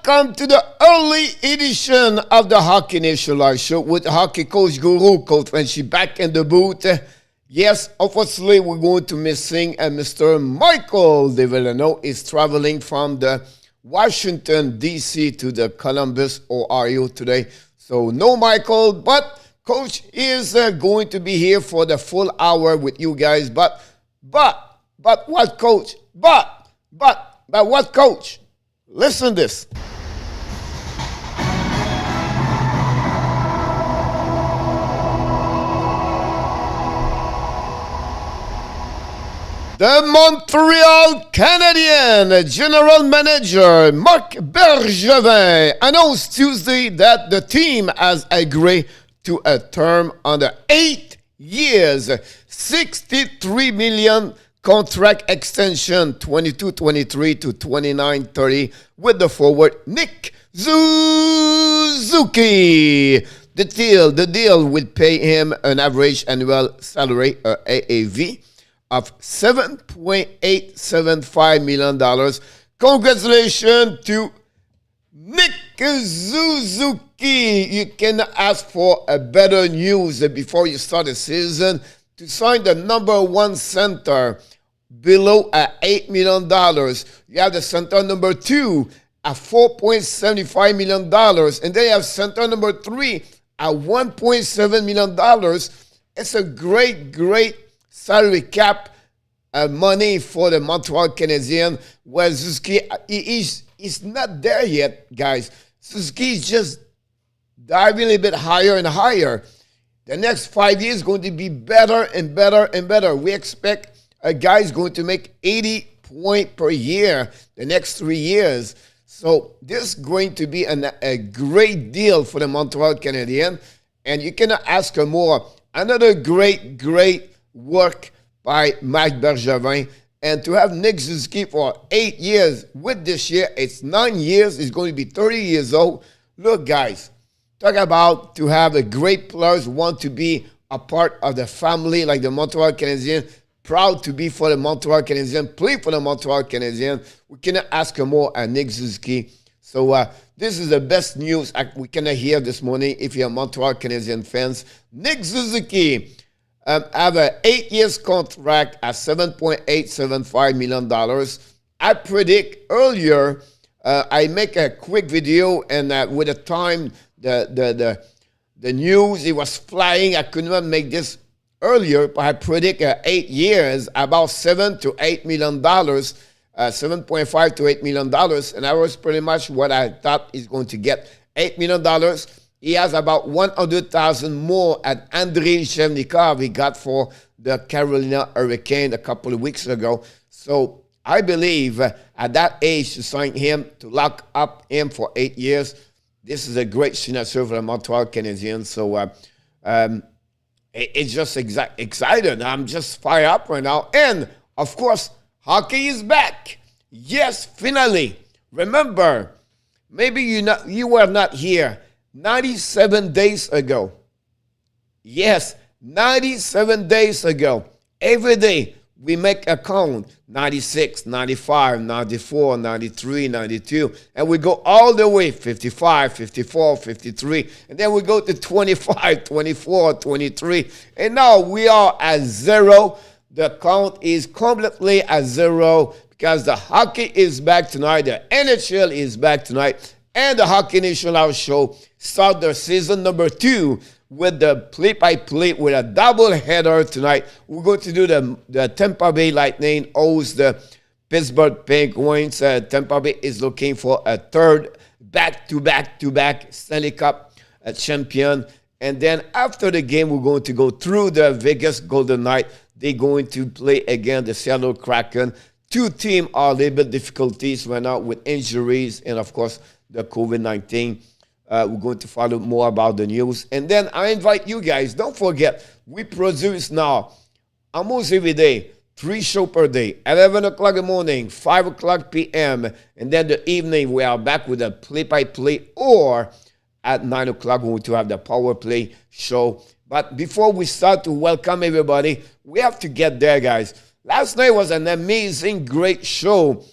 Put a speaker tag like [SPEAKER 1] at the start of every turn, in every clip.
[SPEAKER 1] Welcome to the early edition of the Hockey Nation Live Show with hockey coach guru, Coach Frenchy, back in the booth. Yes, unfortunately, we're going to missing Mr. Michael De Villano is traveling from the Washington, D.C. to the Columbus, Ohio today. So no Michael, but Coach is going to be here for the full hour with you guys. But what, Coach? But what, Coach? Listen to this. The Montreal Canadiens General Manager Marc Bergevin announced Tuesday that the team has agreed to a term under 8 years, $63 million contract extension 22-23 to 29-30 with the forward Nick Suzuki. The deal will pay him an average annual salary, AAV, of $7.875 million. Congratulations to Nick Suzuki. You cannot ask for a better news before you start the season. To sign the number one center below at $8 million. You have the center number 2 at $4.75 million. And then you have center number 3 at $1.7 million. It's a great salary cap money for the Montreal Canadiens. Where Suzuki is not there yet, guys. Suzuki is just diving a little bit higher and higher. The next 5 years is going to be better and better and better. We expect a guy is going to make 80 points per year the next 3 years. So this is going to be a great deal for the Montreal Canadiens. And you cannot ask for more. Another great work by Marc Bergevin. And to have Nick Suzuki for 8 years with this year, it's 9 years. He's going to be 30 years old. Look, guys. Talk about to have a great players want to be a part of the family like the Montreal Canadiens. Proud to be for the Montreal Canadiens. Play for the Montreal Canadiens. We cannot ask for more at Nick Suzuki. So this is the best news we cannot hear this morning if you're Montreal Canadiens fans. Nick Suzuki have an 8 years contract at $7.875 million. I predict earlier, I make a quick video and with the time, the news, it was flying. I could not make this earlier, but I predict 8 years, about $7 to $8 million, $7.5 to $8 million, and that was pretty much what I thought he's going to get. $8 million. He has about $100,000 more at Andrei Shevnikov he got for the Carolina Hurricane a couple of weeks ago. So I believe at that age to sign him, to lock up him for 8 years, this is a great signature for the Montreal Canadiens. So it's just excited. I'm just fired up right now. And, of course, hockey is back. Yes, finally. Remember, maybe you were not here 97 days ago. Yes, 97 days ago. Every day we make a count. 96, 95, 94, 93, 92. And we go all the way 55, 54, 53. And then we go to 25, 24, 23. And now we are at 0. The count is completely at 0 because the hockey is back tonight. The NHL is back tonight. And the Hockey Nation Live Show start their season number 2 with the play-by-play with a double-header tonight. We're going to do the Tampa Bay Lightning host the Pittsburgh Penguins. Tampa Bay is looking for a third back-to-back Stanley Cup champion. And then after the game, we're going to go through the Vegas Golden Knight. They're going to play again the Seattle Kraken. Two teams are a little bit difficulties right now with injuries and, of course, the COVID-19. We're going to follow more about the news. And then I invite you guys, don't forget, we produce now almost every day, 3 shows per day, 11 o'clock in the morning, 5 o'clock p.m., and then the evening we are back with a play-by-play, or at 9 o'clock we're going to have the power play show. But before we start to welcome everybody, we have to get there, guys. Last night was an amazing, great show.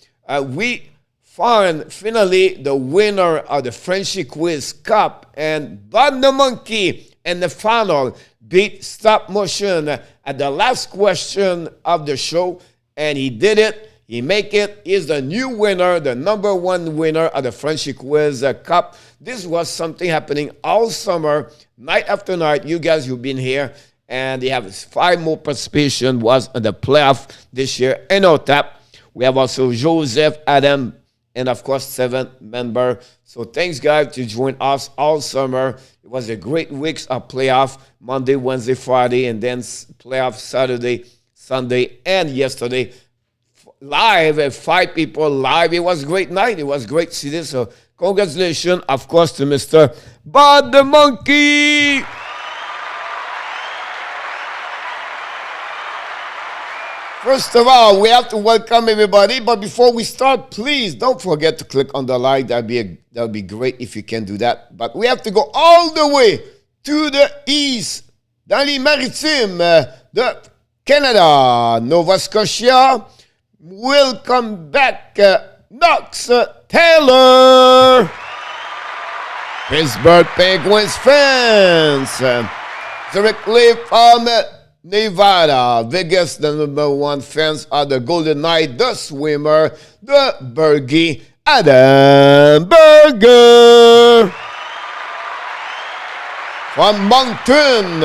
[SPEAKER 1] We found finally the winner of the Frenchy Quiz Cup, and Bob the Monkey in the final beat Stop Motion at the last question of the show, and he did it. He make it. He's the new winner, the number one winner of the Frenchy Quiz Cup. This was something happening all summer, night after night. You guys who've been here, and they have 5 more participation was in the playoff this year. And on tap, we have also Joseph, Adam, and of course 7 member. So thanks guys to join us all summer. It was a great week of playoff, Monday, Wednesday, Friday, and then playoff Saturday, Sunday, and yesterday. Live, 5 people live. It was a great night. It was great to see this. So congratulations, of course, to Mr. Bud the Monkey. First of all, we have to welcome everybody. But before we start, please don't forget to click on the like. That'd be great if you can do that. But we have to go all the way to the east, dans les maritimes de Canada, Nova Scotia. Welcome back, Knox Taylor. Pittsburgh Penguins fans. Directly from Nevada, Vegas, the number 1 fans are the Golden Knight, the swimmer, the Bergie, Adam Berger. From Moncton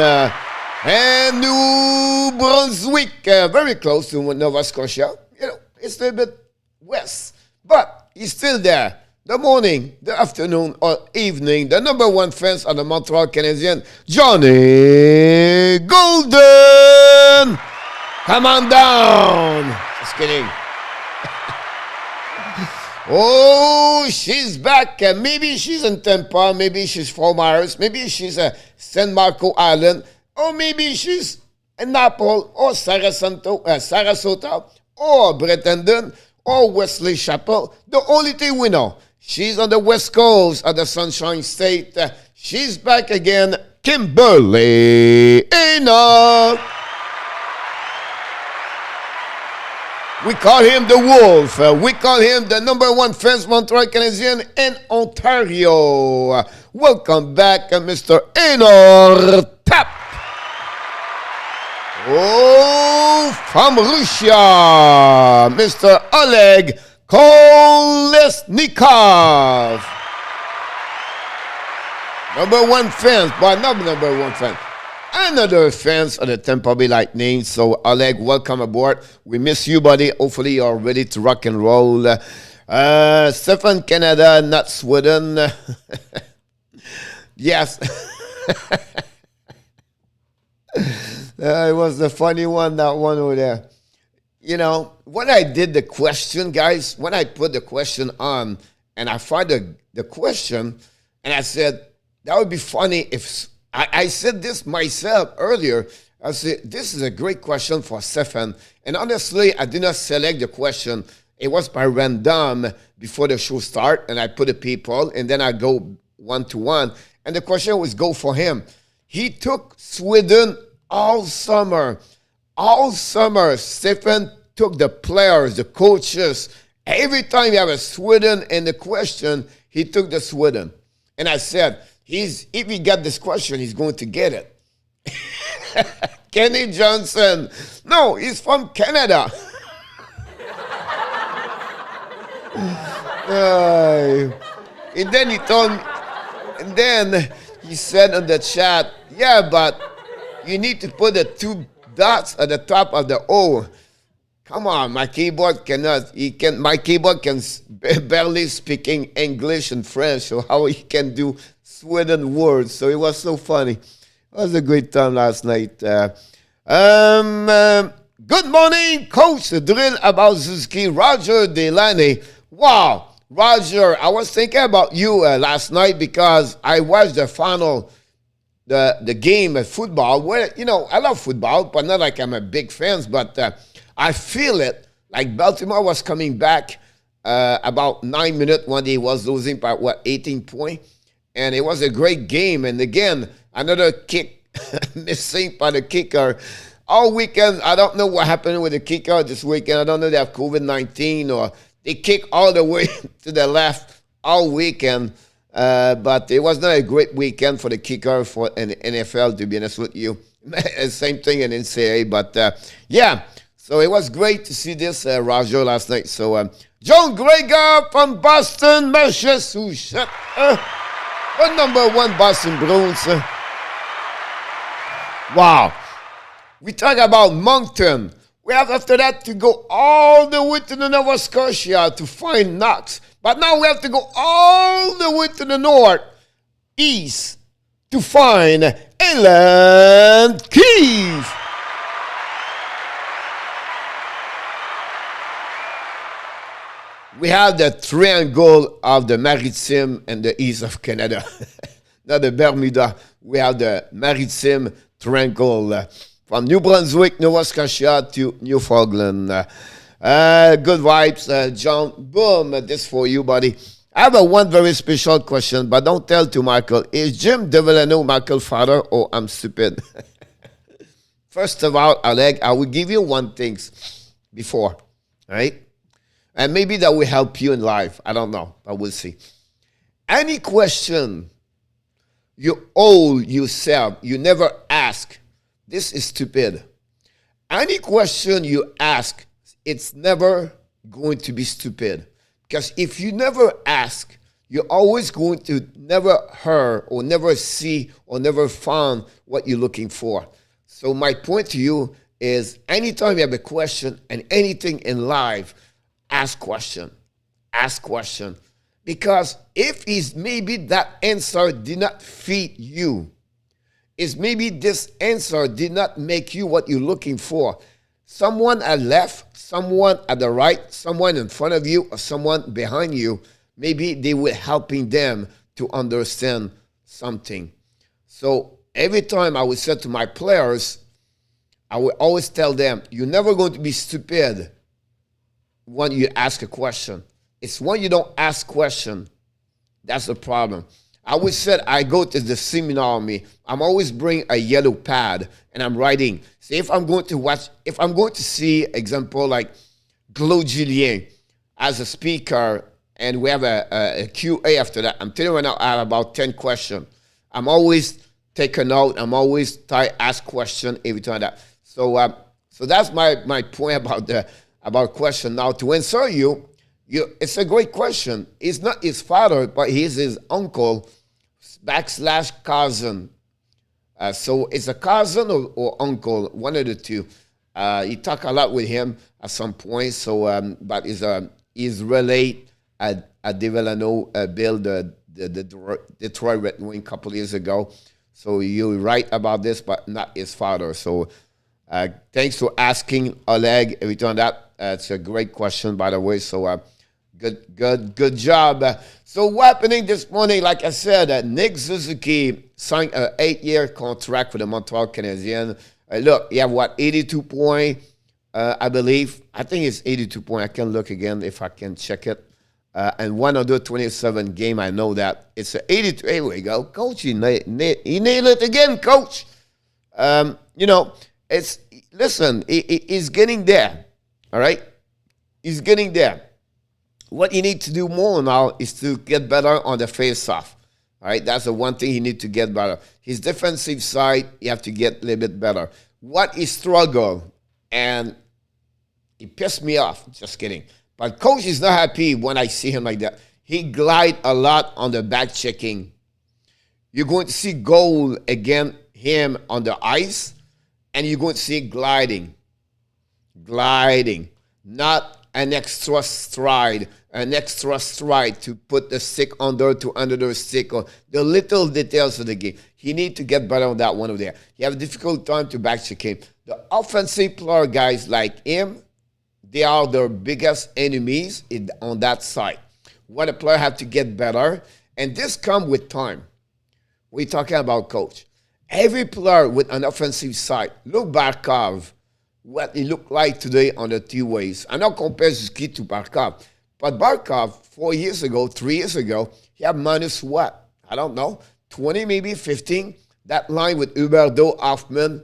[SPEAKER 1] and New Brunswick, very close to Nova Scotia. You know, it's a little bit west, but he's still there. The morning, the afternoon, or evening, the number 1 fans are the Montreal Canadiens, Johnny Golden. Come on down. Just kidding. Oh, she's back. Maybe she's in Tampa. Maybe she's Fort Myers. Maybe she's at San Marco Island. Or maybe she's in Naples or Sarasota or Bretendon or Wesley Chapel. The only thing we know, she's on the west coast of the Sunshine State. She's back again, Kimberly Enoch. We call him the Wolf. We call him the number 1 fans Montreal Canadiens in Ontario. Welcome back, Mr. Enoch Tap. Oh, from Russia, Mr. Oleg Kolesnikov. Number 1 fans, but not number 1 fan. Another fans of the Tampa Bay Lightning. So, Oleg, welcome aboard. We miss you, buddy. Hopefully, you're ready to rock and roll. Stefan, Canada, not Sweden. Yes. It was the funny one, that one over there. You know, when I did the question, guys, when I put the question on and I found the question and I said, that would be funny if I said this myself earlier. I said, this is a great question for Stefan. And honestly, I did not select the question. It was by random before the show start, and I put the people, and then I go 1-to-1. And the question was go for him. He took Sweden all summer. All summer, Stefan took the players, the coaches. Every time you have a Sweden in the question, he took the Sweden. And I said, if he got this question, he's going to get it. Kenny Johnson. No, he's from Canada. And then he told me, and then he said on the chat, yeah, but you need to put the 2 dots at the top of the O. Come on, my keyboard cannot. My keyboard can barely speaking English and French, so how he can do Sweden words? So it was so funny. It was a great time last night. Good morning, Coach. The drill about Suzuki, Roger Delaney. Wow, Roger, I was thinking about you last night because I watched the final, the game of football. Where, you know, I love football, but not like I'm a big fan. But I feel it like Baltimore was coming back about 9 minutes when they was losing by 18 points, and it was a great game. And again, another kick missing by the kicker. All weekend, I don't know what happened with the kicker this weekend. I don't know if they have COVID-19 or They kick all the way to the left all weekend. But it was not a great weekend for the kicker for an NFL, to be honest with you. Same thing in NCAA. But yeah, so it was great to see this, Roger, last night. So John Gregor from Boston, Massachusetts. The number one Boston Bruins. Wow. We talk about Moncton. We have after that to go all the way to the Nova Scotia to find Knox. But now we have to go all the way to the north, east, to find Ellen Keys. We have the triangle of the Maritime and the east of Canada. Not the Bermuda. We have the Maritime triangle from New Brunswick, Nova Scotia to Newfoundland. Good vibes, John. Boom, this for you, buddy. I have one very special question, but don't tell to Michael. Is Jim DeVillano Michael's father, or I'm stupid? First of all, Oleg, I will give you one thing before, right? And maybe that will help you in life. I don't know, but we'll see. Any question you owe yourself, you never ask, this is stupid. Any question you ask, it's never going to be stupid. Because if you never ask, you're always going to never hear or never see or never find what you're looking for. So my point to you is anytime you have a question and anything in life, ask question. Ask question. Because if it's maybe that answer did not fit you, is maybe this answer did not make you what you're looking for. Someone at left, someone at the right, someone in front of you, or someone behind you, maybe they were helping them to understand something. So every time I would say to my players, I would always tell them, you're never going to be stupid when you ask a question. It's when you don't ask question, that's the problem. I always said I go to the seminar I'm always bring a yellow pad and I'm writing. See, if I'm going to see example like Claude Julien as a speaker and we have a QA after that, I'm telling you right now, I have about 10 questions. I'm always take a note. I'm always ask question every time that. So that's my point about question. Now to answer you, it's a great question. It's not his father, but he's his uncle / cousin. So it's a cousin or uncle, one of the two. He talk a lot with him at some point. So, but he's related at DeVillano built the Detroit Red Wing a couple years ago. So you write about this, but not his father. So thanks for asking, Oleg. Every time that, it's a great question, by the way. So good job. So what happening this morning? Like I said, Nick Suzuki signed an 8-year contract for the Montreal Canadiens. Look, you have 82 points, I believe. I think it's 82 points. I can look again if I can check it. And 127 game, I know that. It's an 82. Here we go. Coach, he nailed it again, Coach. He's getting there. All right? He's getting there. What you need to do more now is to get better on the face-off. All right? That's the one thing he needs to get better. His defensive side, you have to get a little bit better. What he struggled, and he pissed me off. Just kidding. But Coach is not happy when I see him like that. He glide a lot on the back checking. You're going to see goal again, him on the ice, and you're going to see gliding. Gliding. Not an extra stride to put the stick under the stick, or the little details of the game. He need to get better on that one over there. He have a difficult time to back check him. The offensive player guys like him, they are their biggest enemies on that side. What a player have to get better, and this come with time. We're talking about Coach. Every player with an offensive side, look Barkov, what he looked like today on the two-ways. I not compare Suzuki to Barkov, but Barkov 3 years ago, he had minus what? I don't know, 20 maybe, 15. That line with Huberdeau, Hoffman,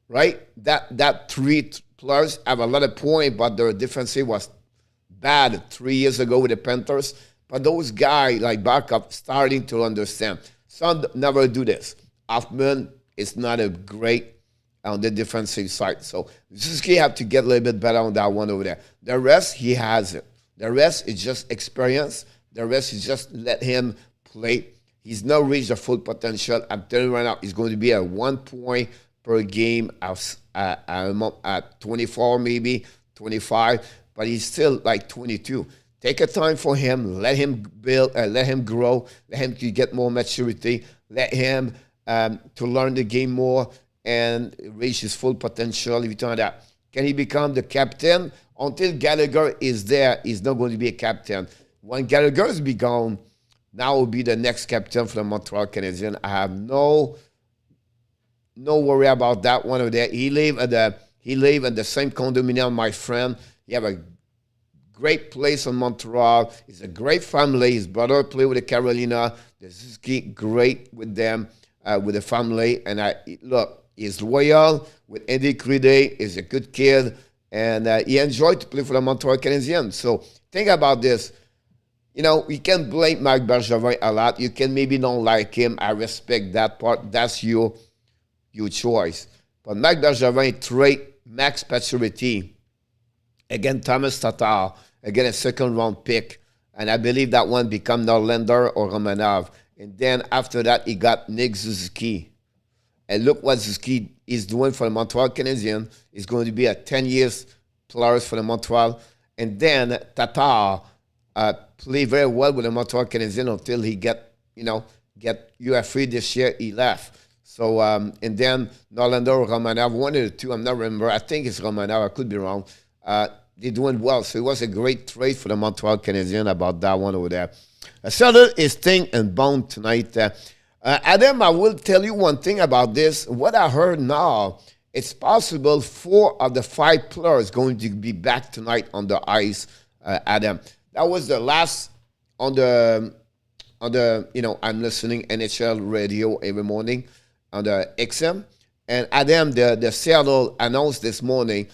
[SPEAKER 1] right? That three players have a lot of points, but their defensive was bad 3 years ago with the Panthers. But those guys like backup starting to understand. Some never do this. Hoffman is not a great on the defensive side. So Suzuki have to get a little bit better on that one over there. The rest, he has it. The rest is just experience. The rest is just let him play. He's not reached the full potential. I'm telling you right now, he's going to be at 1 point per game at 24, maybe 25, but he's still like 22. Take a time for him. Let him build. Let him grow. Let him get more maturity. Let him to learn the game more and reach his full potential. If you turn that, can he become the captain? Until Gallagher is there, he's not going to be a captain. When Gallagher is be gone, now will be the next captain for the Montreal Canadiens. I have no worry about that one over there. He live at the same condominium, my friend. He have a great place in Montreal. He's a great family. His brother play with the Carolina. This is great with them, with the family. And look, he's loyal with Andy Crede. He's a good kid. And he enjoyed to play for the Montreal Canadiens. So think about this. You know, you can blame Marc Bergevin a lot. You can maybe not like him. I respect that part. That's your choice. But Marc Bergevin trade Max Pacioretty against Thomas Tatar, again a second-round pick. And I believe that one become Norlander or Romanov. And then after that, he got Nick Suzuki. And look what Suzuki is doing for the Montreal Canadiens. He's going to be a 10 years players for the Montreal. And then Tatar play very well with the Montreal Canadiens until he get UFA this year. He left. So and then Norlander or Romanov, one of the two, I'm not remember. I think it's Romanov. I could be wrong. They're doing well. So it was a great trade for the Montreal Canadiens about that one over there. Sutter is staying and bound tonight. Adam, I will tell you one thing about this. What I heard now, it's possible 4 of the 5 players going to be back tonight on the ice, Adam. That was the last on the I'm listening NHL radio every morning on the XM. And Adam, the Seattle announced this morning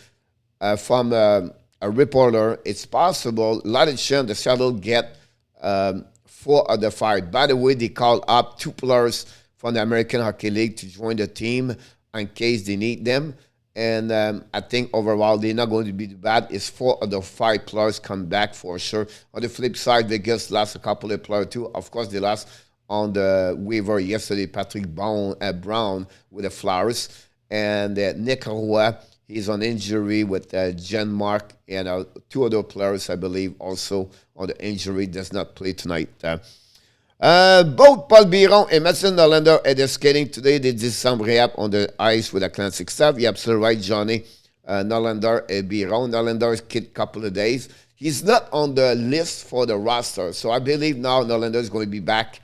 [SPEAKER 1] from a reporter, it's possible, a lot of chance the Seattle get 4 of the 5. By the way, they called up 2 players from the American Hockey League to join the team in case they need them. And I think overall they're not going to be bad. It's 4 of the 5 players come back for sure. On the flip side, Vegas lost a couple of players too. Of course, they lost on the waiver yesterday, Patrick Brown with the Flyers. And Nick Roy, he's on injury with Jen Mark and 2 other players, I believe, also on the injury, does not play tonight. Both Paul Biron and Mason Norlander are skating today. They did some rehab on the ice with the classic staff. You're absolutely right, Johnny. Norlander and Biron. Norlander is a couple of days. He's not on the list for the roster. So I believe now Norlander is going to be back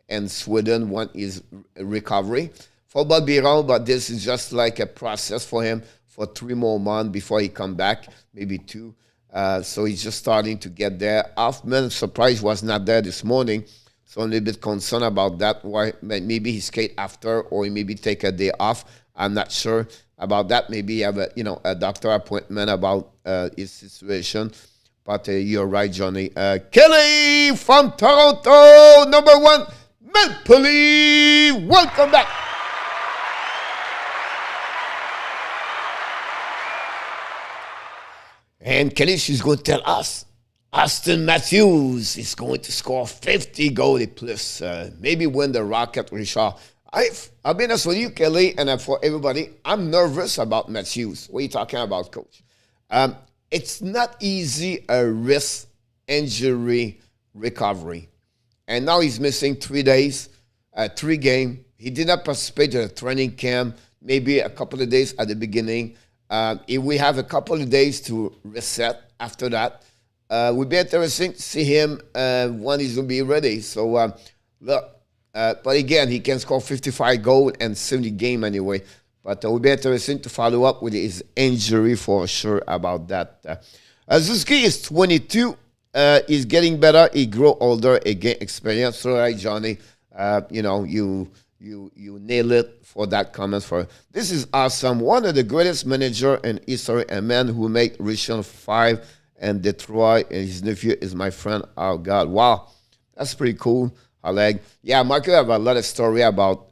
[SPEAKER 1] in Sweden when he's recovery. For Bob Biron, but this is just like a process for him for 3 more months before he come back, maybe 2. So he's just starting to get there. Hoffman, surprise, was not there this morning. So I'm a little bit concerned about that. Why maybe he skate after, or he maybe take a day off. I'm not sure about that. Maybe he have a doctor appointment about his situation. But you're right, Johnny. Kelly from Toronto, number 1, Maple Leaf. Welcome back. And Kelly, she's going to tell us Austin Matthews is going to score 50 goals plus, maybe win the Rocket, Richard. I've been honest with you, Kelly, and for everybody, I'm nervous about Matthews. What are you talking about, Coach? It's not easy, a wrist injury recovery. And now he's missing 3 days, 3 games. He did not participate in a training camp, maybe a couple of days at the beginning. If we have a couple of days to reset after that, would be interesting to see him when he's going to be ready. So, look, but again, he can score 55 goals and 70 games anyway. But it would be interesting to follow up with his injury for sure about that. Suzuki is 22. He's getting better. He grow older, again, experience. So, right, Johnny, you nail it for that comment. This is awesome. One of the greatest manager in history, a man who made Richard 5 and Detroit, and his nephew is my friend. Oh, God. Wow. That's pretty cool. Yeah, Michael have a lot of story about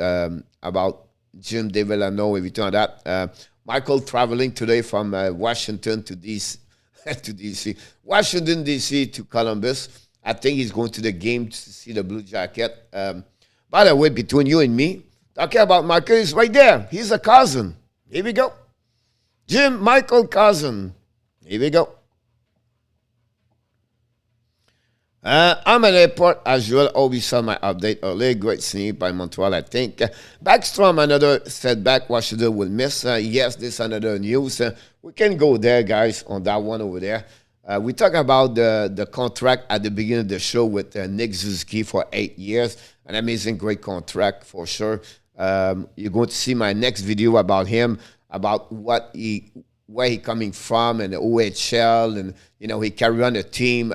[SPEAKER 1] Jim Devillano, everything like that. Michael traveling today from Washington to DC, to DC, Washington D.C. to Columbus. I think he's going to the game to see the Blue Jacket. By the way, between you and me, talking about Michael is right there. He's a cousin. Here we go. Jim Michael cousin. Here we go. I'm at airport as usual. Always saw my update earlier. Great seeing by Montreal, I think. Backstrom, another setback. Washington will miss. Yes, this another news. We can go there, guys, on that one over there. We talk about the contract at the beginning of the show with Nick Suzuki for 8 years. An amazing, great contract for sure. You're going to see my next video about him, about where he coming from and the OHL, and he carried on the team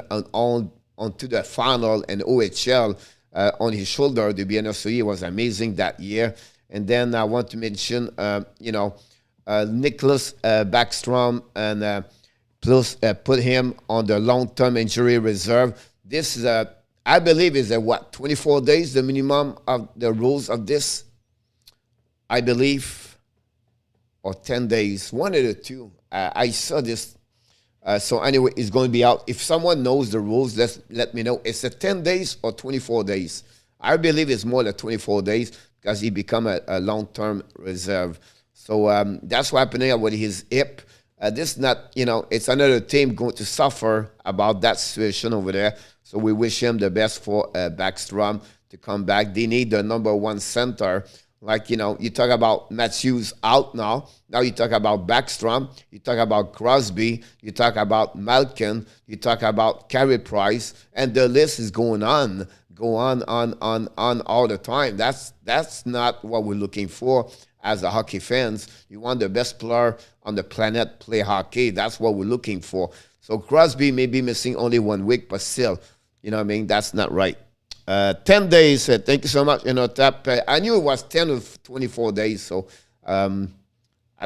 [SPEAKER 1] onto the final and OHL on his shoulder. To be honest with you, it was amazing that year. And then I want to mention, Nicholas Backstrom and plus put him on the long-term injury reserve. This is I believe is 24 days, the minimum of the rules of this, I believe, or 10 days, one of the two. I saw this. So anyway, it's going to be out. If someone knows the rules, let me know. It's 10 days or 24 days. I believe it's more than 24 days because he become a long-term reserve. So that's what's happening with his hip. This not, it's another team going to suffer about that situation over there. So we wish him the best for Backstrom to come back. They need the number one center. Like, you talk about Matthews out now. Now you talk about Backstrom. You talk about Crosby. You talk about Malkin. You talk about Carey Price. And the list is going on all the time. That's not what we're looking for as a hockey fans. You want the best player on the planet play hockey. That's what we're looking for. So Crosby may be missing only 1 week, but still, that's not right. 10 days. Thank you so much. Tap. I knew it was 10 or 24 days. So I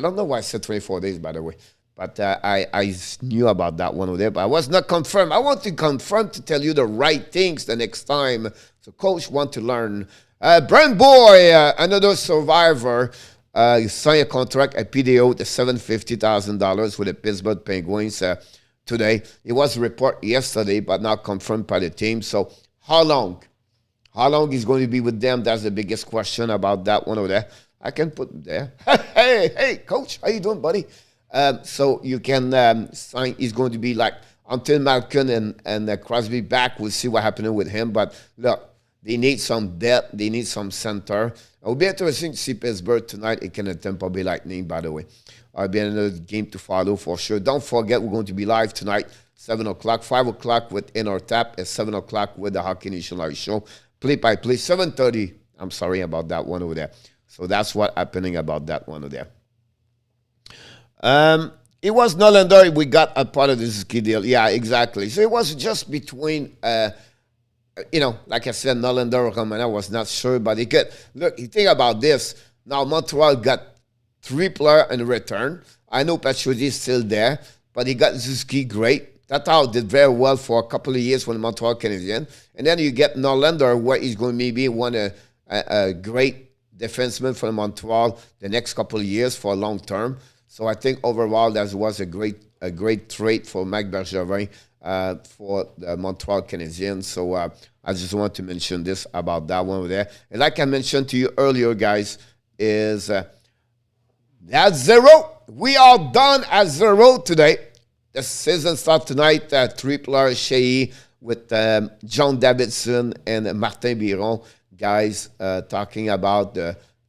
[SPEAKER 1] don't know why I said 24 days, by the way. But I knew about that one over there. But I was not confirmed. I want to confirm to tell you the right things the next time. So coach want to learn. Brent Boy, another survivor, signed a contract at PDO to $750,000 with the Pittsburgh Penguins today. It was reported yesterday, but not confirmed by the team. So how long? How long he's going to be with them? That's the biggest question about that one over there. I can put it there. Hey, coach, how you doing, buddy? So you can sign. He's going to be like until Malkin and Crosby back. We'll see what happening with him. But look, they need some depth. They need some center. It will be interesting to see Pittsburgh tonight. It can Tampa Bay Lightning, by the way. It'll be another game to follow for sure. Don't forget, we're going to be live tonight, 7 o'clock, 5 o'clock with In Our Tap, at 7 o'clock with the Hockey Nation Live Show. Play-by-play, 7:30. I'm sorry about that one over there. So that's what's happening about that one over there. It was Nylander. We got a part of this key deal. Yeah, exactly. So it was just between, like I said, Nylander or Romana. I was not sure, but it could. Look, you think about this. Now, Montreal got 3 players in return. I know Patrick is still there, but he got Suzuki great. Tatar did very well for a couple of years for the Montreal Canadiens. And then you get Nylander, where he's going to maybe one a great defenseman for Montreal the next couple of years for long term. So I think overall that was a great trade for Marc Bergevin for the Montreal Canadiens. So I just want to mention this about that one over there. And like I mentioned to you earlier, guys, is that's 0. We are done at 0 today. The season starts tonight. 3 players, Shea with John Davidson and Martin Biron. Guys, talking about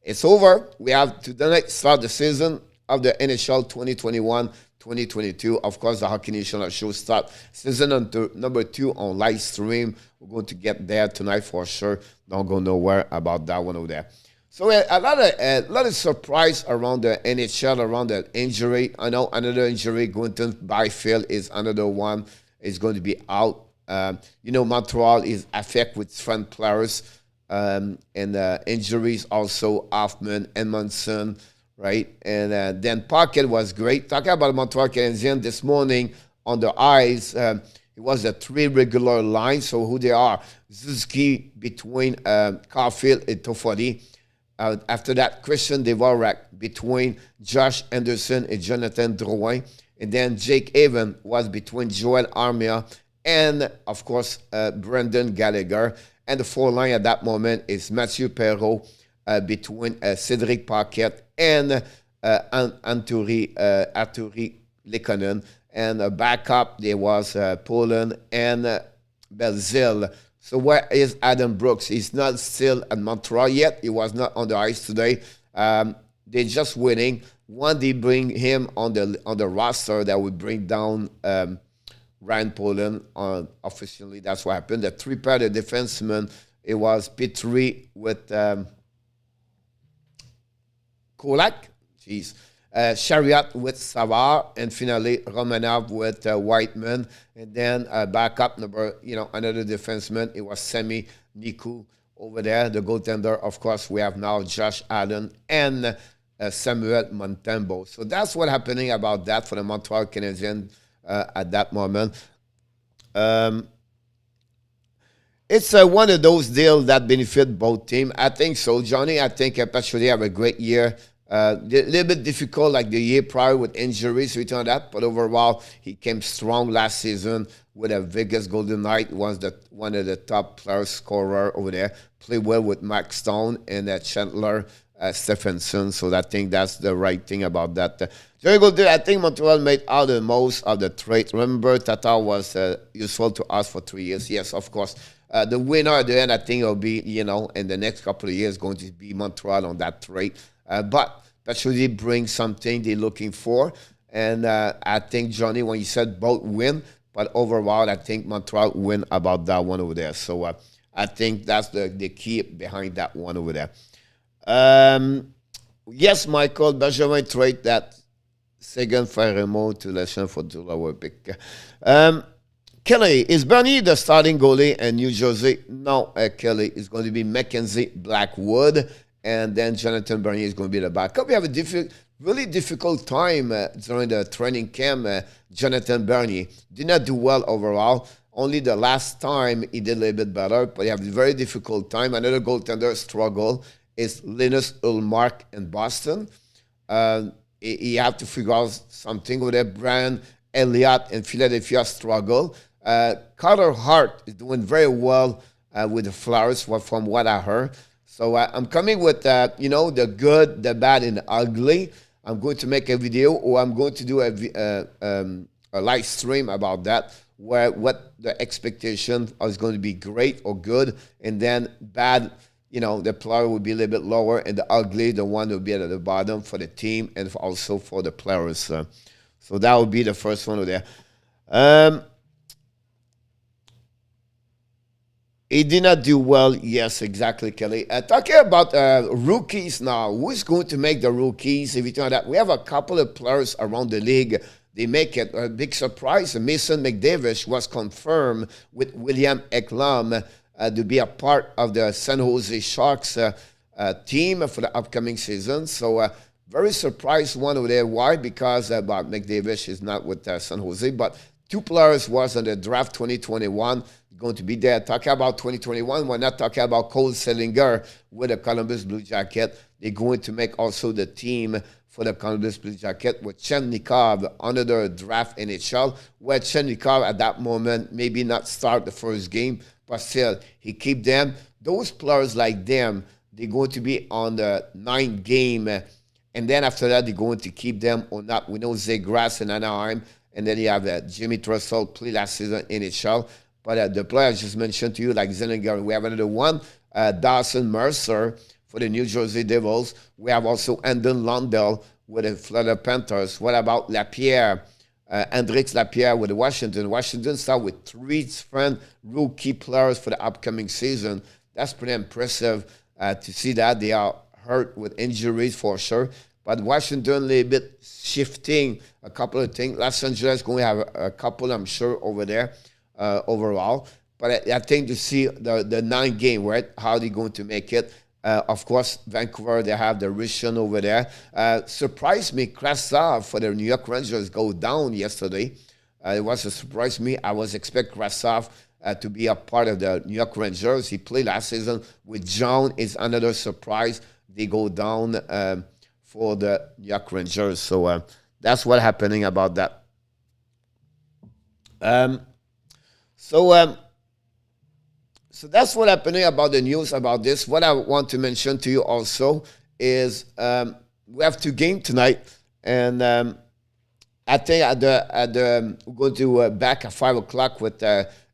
[SPEAKER 1] it's over. We have to tonight start the season of the NHL 2021-2022. Of course, the Hockey Nation Show start season number 2 on live stream. We're going to get there tonight for sure. Don't go nowhere about that one over there. So a lot of surprise around the NHL, around the injury. I know another injury, Quinton Byfield is another one. Is going to be out. Montreal is affected with front players and injuries also. Hoffman, Edmondson, right? And then Pocket was great. Talking about Montreal Canadiens this morning on the ice, it was a 3 regular line. So who they are? Suzuki between Caulfield and Toffoli. After that, Christian Dvorak between Josh Anderson and Jonathan Drouin. And then Jake Haven was between Joel Armia and, of course, Brendan Gallagher. And the 4 line at that moment is Mathieu Perreault between Cedric Paquette and Arturi Lekonen. And backup, there was Poland and Belzile. So where is Adam Brooks? He's not still at Montreal yet. He was not on the ice today. They're just waiting. When they bring him on the roster, that would bring down Ryan Poland officially. That's what happened. The 3 pair of defensemen, it was Petrie with Kolak. Jeez. Chariot with Savard, and finally Romanov with Whiteman, and then backup number, another defenseman. It was Semi Niku over there. The goaltender, of course, we have now Josh Allen and Samuel Montembeault. So that's what's happening about that for the Montreal Canadiens at that moment. It's one of those deals that benefit both teams. I think so, Johnny. I think Patrick have a great year. A little bit difficult like the year prior with injuries, we on that, but overall he came strong last season with a Vegas Golden Knight. Was one of the top player scorer over there. Played well with Max Stone and Chandler Stephenson. So I think that's the right thing about that. Very good. I think Montreal made out the most of the trade. Remember, Tatar was useful to us for 3 years. Yes, of course. The winner at the end, I think, will be, in the next couple of years, going to be Montreal on that trade. But that should bring something they're looking for. And I think, Johnny, when you said both win, but overall, I think Montreal win about that one over there. So I think that's the key behind that one over there. Yes, Michael, Benjamin trade that second Ferremo to Lechon for the lower pick. Kelly, is Bernier the starting goalie in New Jersey? No, Kelly is going to be Mackenzie Blackwood. And then Jonathan Bernier is going to be the backup. We have a really difficult time during the training camp. Jonathan Bernier did not do well overall. Only the last time he did a little bit better, but he had a very difficult time. Another goaltender struggle is Linus Ullmark in Boston. He have to figure out something with that. Brian Elliott in Philadelphia struggle. Carter Hart is doing very well with the Flyers, from what I heard. So I'm coming with, the good, the bad, and the ugly. I'm going to make a video, or I'm going to do a live stream about that, where what the expectation is going to be great or good, and then bad, the player will be a little bit lower, and the ugly, the one will be at the bottom for the team and also for the players. So that will be the first one over there. He did not do well. Yes, exactly, Kelly. Talking about rookies now. Who is going to make the rookies? If you know that, we have a couple of players around the league. They make it a big surprise. Mason Mcdavish was confirmed with William Eklam to be a part of the San Jose Sharks team for the upcoming season. So very surprised one over there. Why? Because McDavid is not with San Jose, but 2 players was on the draft 2021 going to be there. Talking about 2021, we're not talking about Cole Sellinger with the Columbus Blue Jacket. They're going to make also the team for the Columbus Blue Jacket with Chemnikov under the draft NHL, where Chemnikov at that moment maybe not start the first game, but still he keep them. Those players like them, they're going to be on the 9th game, and then after that they're going to keep them or not. We know Zay Grass in Anaheim, and then you have Jimmy Trussell play last season in NHL. But the players I just mentioned to you, like Zellinger, we have another one, Dawson Mercer for the New Jersey Devils. We have also Andon Lundell with the Florida Panthers. What about Lapierre? Hendrix Lapierre with Washington. Washington start with 3 different rookie players for the upcoming season. That's pretty impressive to see that. They are hurt with injuries for sure. But Washington a little bit shifting a couple of things. Los Angeles going to have a couple, I'm sure, over there. Overall, but I think to see the 9th game, right? How they're going to make it. Of course, Vancouver, they have the Russian over there. Surprised me, Krasov for the New York Rangers go down yesterday. It was a surprise to me. I was expect Krasov to be a part of the New York Rangers. He played last season with John. Is another surprise. They go down for the New York Rangers. So that's what happening about that. So that's what happening about the news about this. What I want to mention to you also is we have 2 games tonight, and I think we're going to back at 5 o'clock with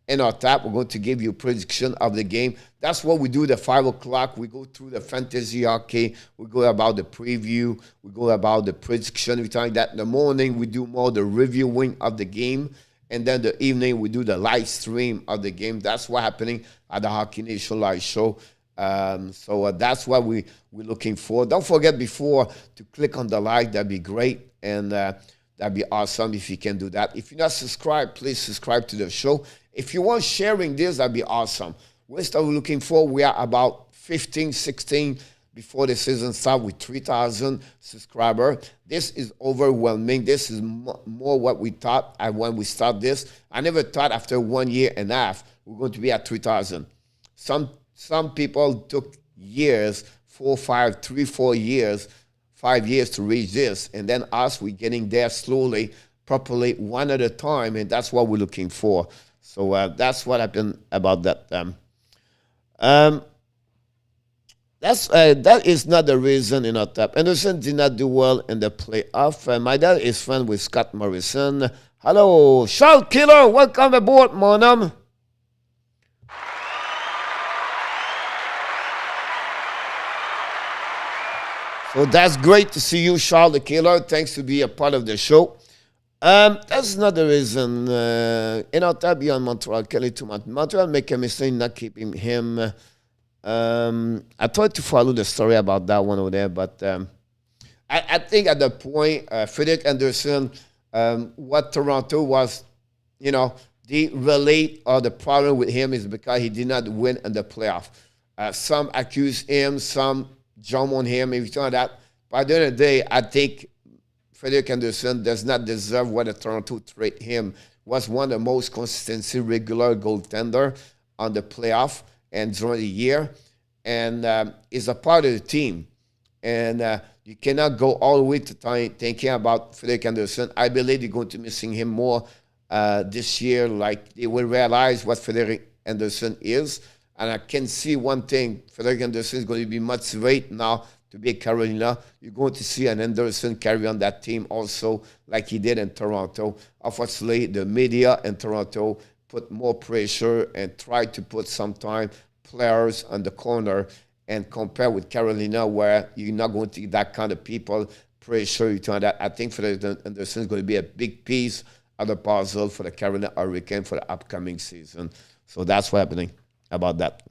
[SPEAKER 1] in our tap. We're going to give you a prediction of the game. That's what we do. The 5 o'clock, we go through the fantasy hockey. We go about the preview. We go about the prediction. Everything like that. In the morning, we do more the reviewing of the game. And then the evening, we do the live stream of the game. That's what's happening at the Hockey Nation Live Show. So that's what we're looking for. Don't forget before to click on the like. That'd be great. And that'd be awesome if you can do that. If you're not subscribed, please subscribe to the show. If you want sharing this, that'd be awesome. We're still looking for. We are about 15, 16 before the season starts with 3,000 subscribers. This is overwhelming. This is more what we thought when we start this. I never thought after 1 year and a half we're going to be at 3,000. Some people took years, 4, 5, 3, 4 years, 5 years to reach this. And then us, we're getting there slowly, properly, one at a time, and that's what we're looking for. So that's what happened about that. That is not the reason in our top. Anderson did not do well in the playoff. My dad is friend with Scott Morrison. Hello, Charles Killer. Welcome aboard, mon. So that's great to see you, Charles the Killer. Thanks to be a part of the show. That's not the reason. In our tab beyond Montreal, Kelly to Montreal make a mistake not keeping him. I tried to follow the story about that one over there, but I think at the point, Frederick Anderson, what Toronto was, the relate or the problem with him is because he did not win in the playoff. Some accuse him, some jump on him, everything like that. But at the end of the day, I think Frederick Anderson does not deserve what the Toronto trade him. Was one of the most consistency regular goaltender on the playoff and during the year, and is a part of the team. And you cannot go all the way to thinking about Frederick Anderson. I believe you're going to missing him more this year. Like they will realize what Frederick Anderson is. And I can see one thing, Frederick Anderson is going to be motivated now to be Carolina. You're going to see an Anderson carry on that team also like he did in Toronto. Unfortunately, the media in Toronto put more pressure and try to put sometime players on the corner and compare with Carolina where you're not going to get that kind of people pressure. You turn that. I think Frederick Anderson is going to be a big piece of the puzzle for the Carolina Hurricanes for the upcoming season. So that's what's happening about that.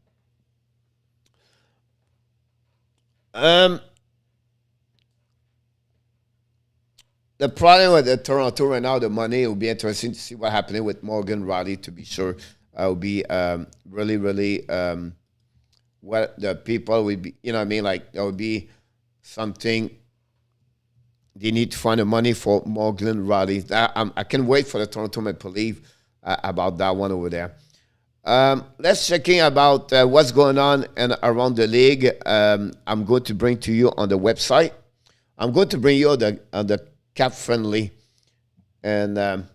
[SPEAKER 1] The problem with the Toronto right now, the money, it will be interesting to see what's happening with Morgan Rielly, to be sure. It will be really, really what the people will be, like there will be something. They need to find the money for Morgan Rielly. I can wait for the Toronto Maple Leafs about that one over there. Let's check in about what's going on and around the league. I'm going to bring to you on the website. I'm going to bring you on the Cap Friendly, and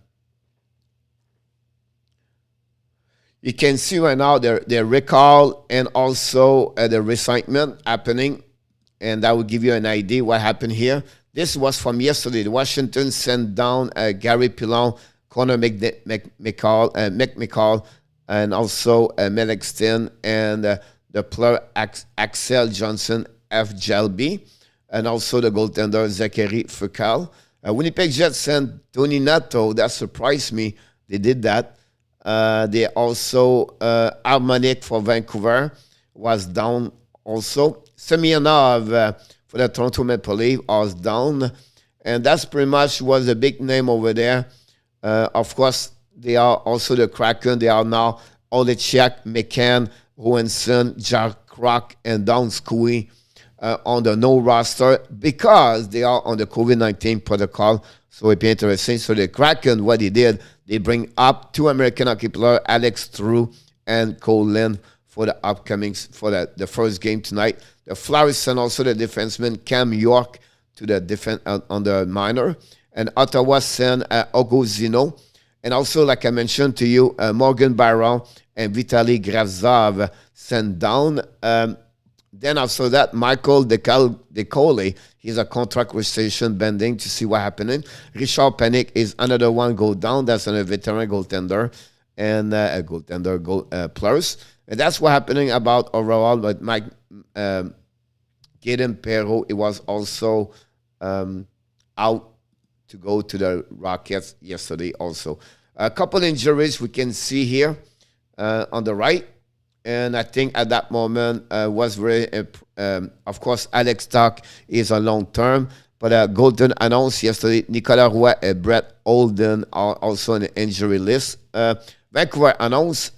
[SPEAKER 1] you can see right now their recall and also the reassignment happening, and that will give you an idea what happened here. This was from yesterday. Washington sent down Gary Pilon, Connor McMichael, and also Melexton, and the player Axel Johnson F. Jalby, and also the goaltender Zachary Furcal. Winnipeg Jets sent Tony Nato. That surprised me. They did that. They also, Armanek for Vancouver was down also. Semyonov for the Toronto Maple Leafs was down. And that's pretty much was a big name over there. Of course, they are also the Kraken. They are now Olechek, McCann, Hohenson, Jack Rock, and Donskoy. on the no roster because they are on the COVID-19 protocol. So it'd be interesting. So the Kraken, what they did, they bring up 2 American hockey players, Alex True and Cole Lynn, for the upcoming, for the first game tonight. The Flyers sent also the defenseman Cam York to the defense on the minor. And Ottawa sent Ogozino. And also, like I mentioned to you, Morgan Barron and Vitaly Gravzov sent down. Then after that, Michael DeCole, he's a contract rescission bending to see what happening. Richard Panic is another one go down. That's a veteran goaltender and a goaltender plus. And that's what happening about overall. But Mike Gaden Perreault, it was also out to go to the Rockets yesterday also. A couple injuries we can see here on the right. And I think at that moment was very, of course, Alex Tuck is on long term. But Golden announced yesterday, Nicolas Roy and Brett Holden are also on the injury list. Vancouver announced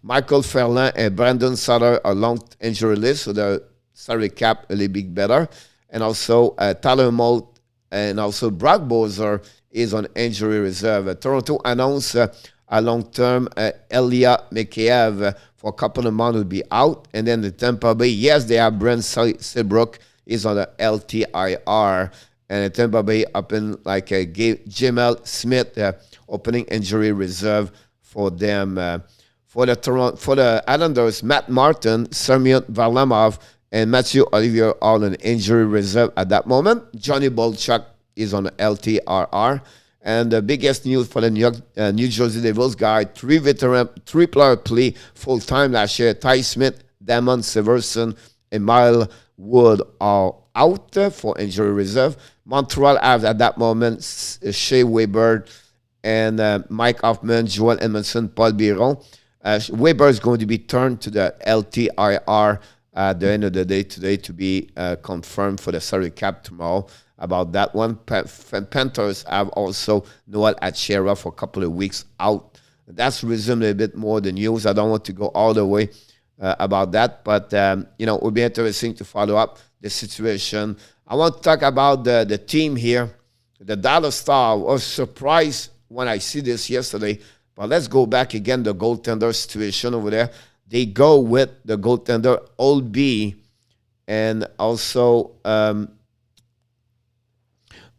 [SPEAKER 1] Michael Ferland and Brandon Sutter are long injury list, so the salary cap a little bit better. And also Tyler Moult and also Brock Bozer is on injury reserve. Toronto announced a long-term Elia Mikheyev for a couple of months will be out. And then the Tampa Bay, yes, they have Brent Seabrook is on the LTIR. And the Tampa Bay up in like Jamel Smith opening injury reserve for them. For the Islanders, Matt Martin, Semyon Varlamov, and Matthew Olivier are on injury reserve at that moment. Johnny Bolchuk is on the LTRR. And the biggest news for the New Jersey Devils guy, 3 player play full-time last year. Ty Smith, Damon Severson, and Mile Wood are out for injury reserve. Montreal have at that moment Shea Weber and Mike Hoffman, Joel Edmondson, Paul Biron. Weber is going to be turned to the LTIR at the end of the day today to be confirmed for the salary cap tomorrow. About that one, Panthers have also Noel Achera for a couple of weeks out. That's resumed a bit more the news. I don't want to go all the way about that, but it will be interesting to follow up the situation. I want to talk about the team here. The Dallas Stars. I was surprised when I see this yesterday, but let's go back again, the goaltender situation over there. They go with the goaltender Old B and also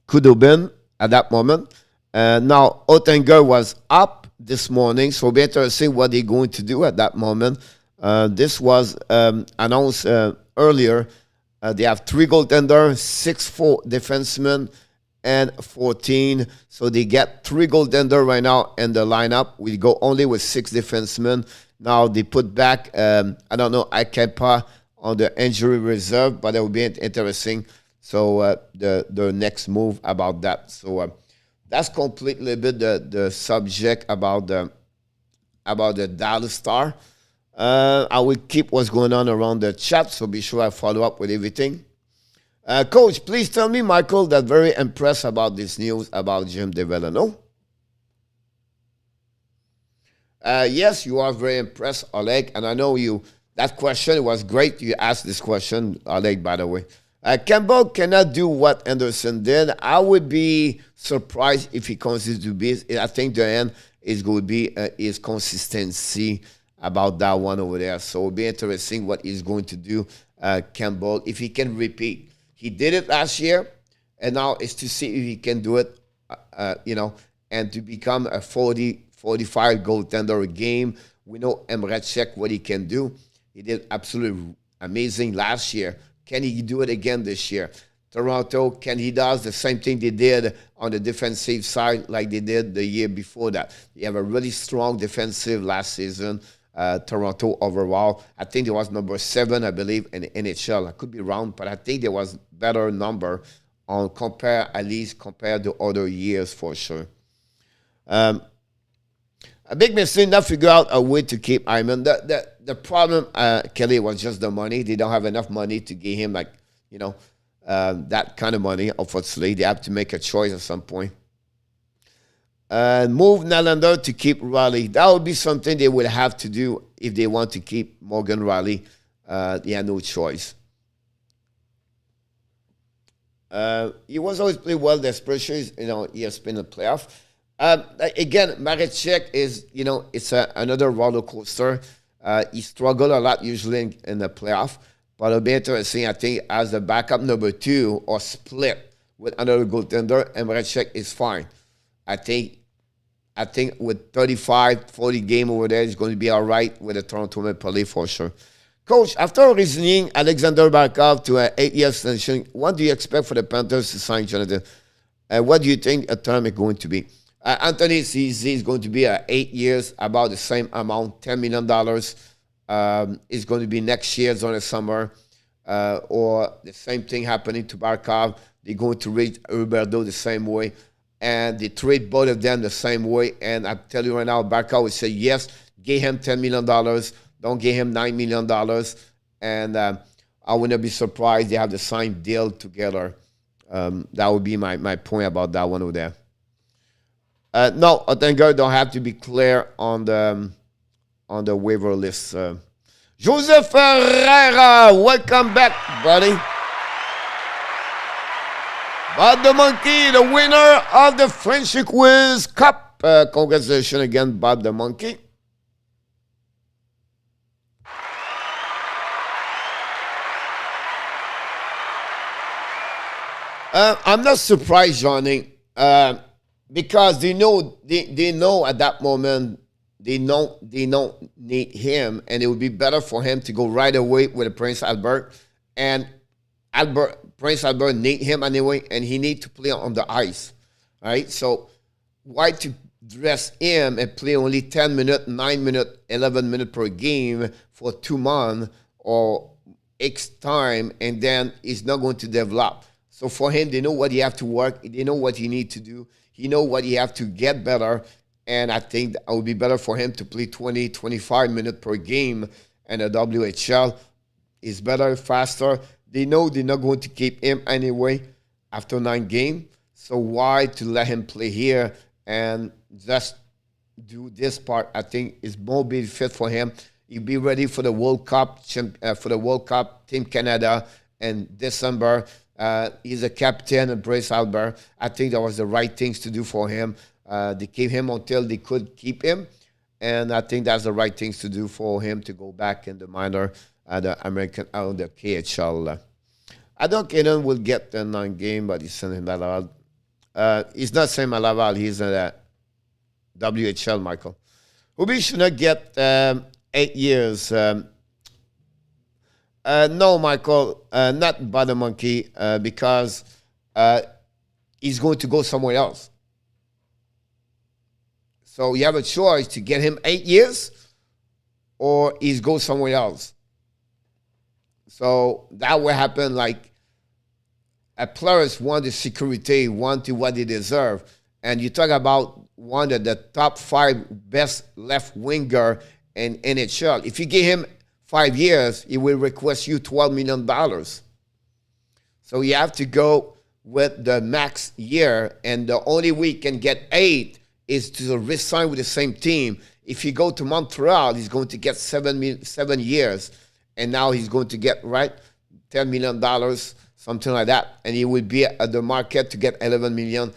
[SPEAKER 1] Kudobin at that moment. Now, Ottinger was up this morning, so we'll be interesting what they're going to do at that moment. This was announced earlier. They have 3 goaltenders, 6 defensemen, and 14. So they get 3 goaltenders right now in the lineup. We go only with 6 defensemen. Now they put back, I don't know, Akepa on the injury reserve, but it will be interesting. So the next move about that. So that's completely a bit the subject about the Dallas Star. I will keep what's going on around the chat, so be sure I follow up with everything. Coach, please tell me, Michael, that very impressed about this news about Jim DeVellano. Yes, you are very impressed, Oleg, and I know you. That question, it was great you asked this question, Oleg, by the way. Campbell cannot do what Anderson did. I would be surprised if he continues to be. I think the end is going to be his consistency about that one over there. So it'll be interesting what he's going to do, Campbell, if he can repeat. He did it last year, and now it's to see if he can do it, and to become a 40, 45 goaltender a game. We know Emre Czech, what he can do. He did absolutely amazing last year. Can he do it again this year? Toronto, can he do the same thing they did on the defensive side like they did the year before that? They have a really strong defensive last season. Toronto overall, I think there was number 7, I believe, in the NHL. I could be wrong, but I think there was better number compared to other years for sure. A big mistake not figure out a way to keep Hyman. The problem, Kelly, was just the money. They don't have enough money to give him that kind of money. Unfortunately, they have to make a choice at some point. Move Nylander to keep Riley. That would be something they would have to do if they want to keep Morgan Riley. They have no choice. He was always played well, especially, he has been in the playoff. Again, Marechek is, it's another roller coaster. He struggled a lot usually in the playoff, but it'll be interesting, I think, as the backup number 2 or split with another goaltender, and Marechek is fine. I think with 35, 40 game over there, he's going to be all right with the Toronto Maple Leafs for sure. Coach, after resigning Alexander Barkov to an 8-year extension, what do you expect for the Panthers to sign Jonathan? What do you think a term is going to be? Anthony CZ is going to be 8 years, about the same amount, $10 million. It's going to be next year during the summer. Or the same thing happening to Barkov. They're going to reach Huberdeau the same way. And they treat both of them the same way. And I tell you right now, Barkov would say, yes, give him $10 million. Don't give him $9 million. And I wouldn't be surprised they have the same deal together. That would be my point about that one over there. No, Ottinger don't have to be clear on the waiver list. Joseph Ferreira, welcome back, buddy. Bob the Monkey, the winner of the Frenchy Quiz Cup. Congratulations again, Bob the Monkey. I'm not surprised, Johnny, because they know at that moment they don't need him, and it would be better for him to go right away with Prince Albert, and Prince Albert need him anyway, and he need to play on the ice, right? So why to dress him and play only 10 minutes, 9 minutes, 11 minutes per game for 2 months or X time, and then he's not going to develop. So for him, they know what he have to work. They know what he need to do. He know what he have to get better. And I think that it would be better for him to play 20, 25 minutes per game. And the WHL is better, faster. They know they're not going to keep him anyway after 9 games. So why to let him play here and just do this part? I think is more benefit for him. He'll be ready for the World Cup, Team Canada in December. He's a captain of Prince Albert. I think that was the right things to do for him. They kept him until they could keep him. And I think that's the right things to do for him to go back in the minor, the American, the KHL. I don't think Kaden will get the 9 game, but he's sending Laval. He's not saying Laval. He's in the WHL, Michael. Hubi should not get 8 years. No, Michael, not by the Monkey, because he's going to go somewhere else. So you have a choice to get him 8 years or he's go somewhere else. So that will happen, like a players want the security, want what they deserve. And you talk about one of the top 5 best left winger in NHL. If you give him 5 years, he will request you $12 million. So you have to go with the max year, and the only way you can get 8 is to re-sign with the same team. If you go to Montreal, he's going to get 7 years, and now he's going to get, right, $10 million, something like that, and he will be at the market to get $11 million.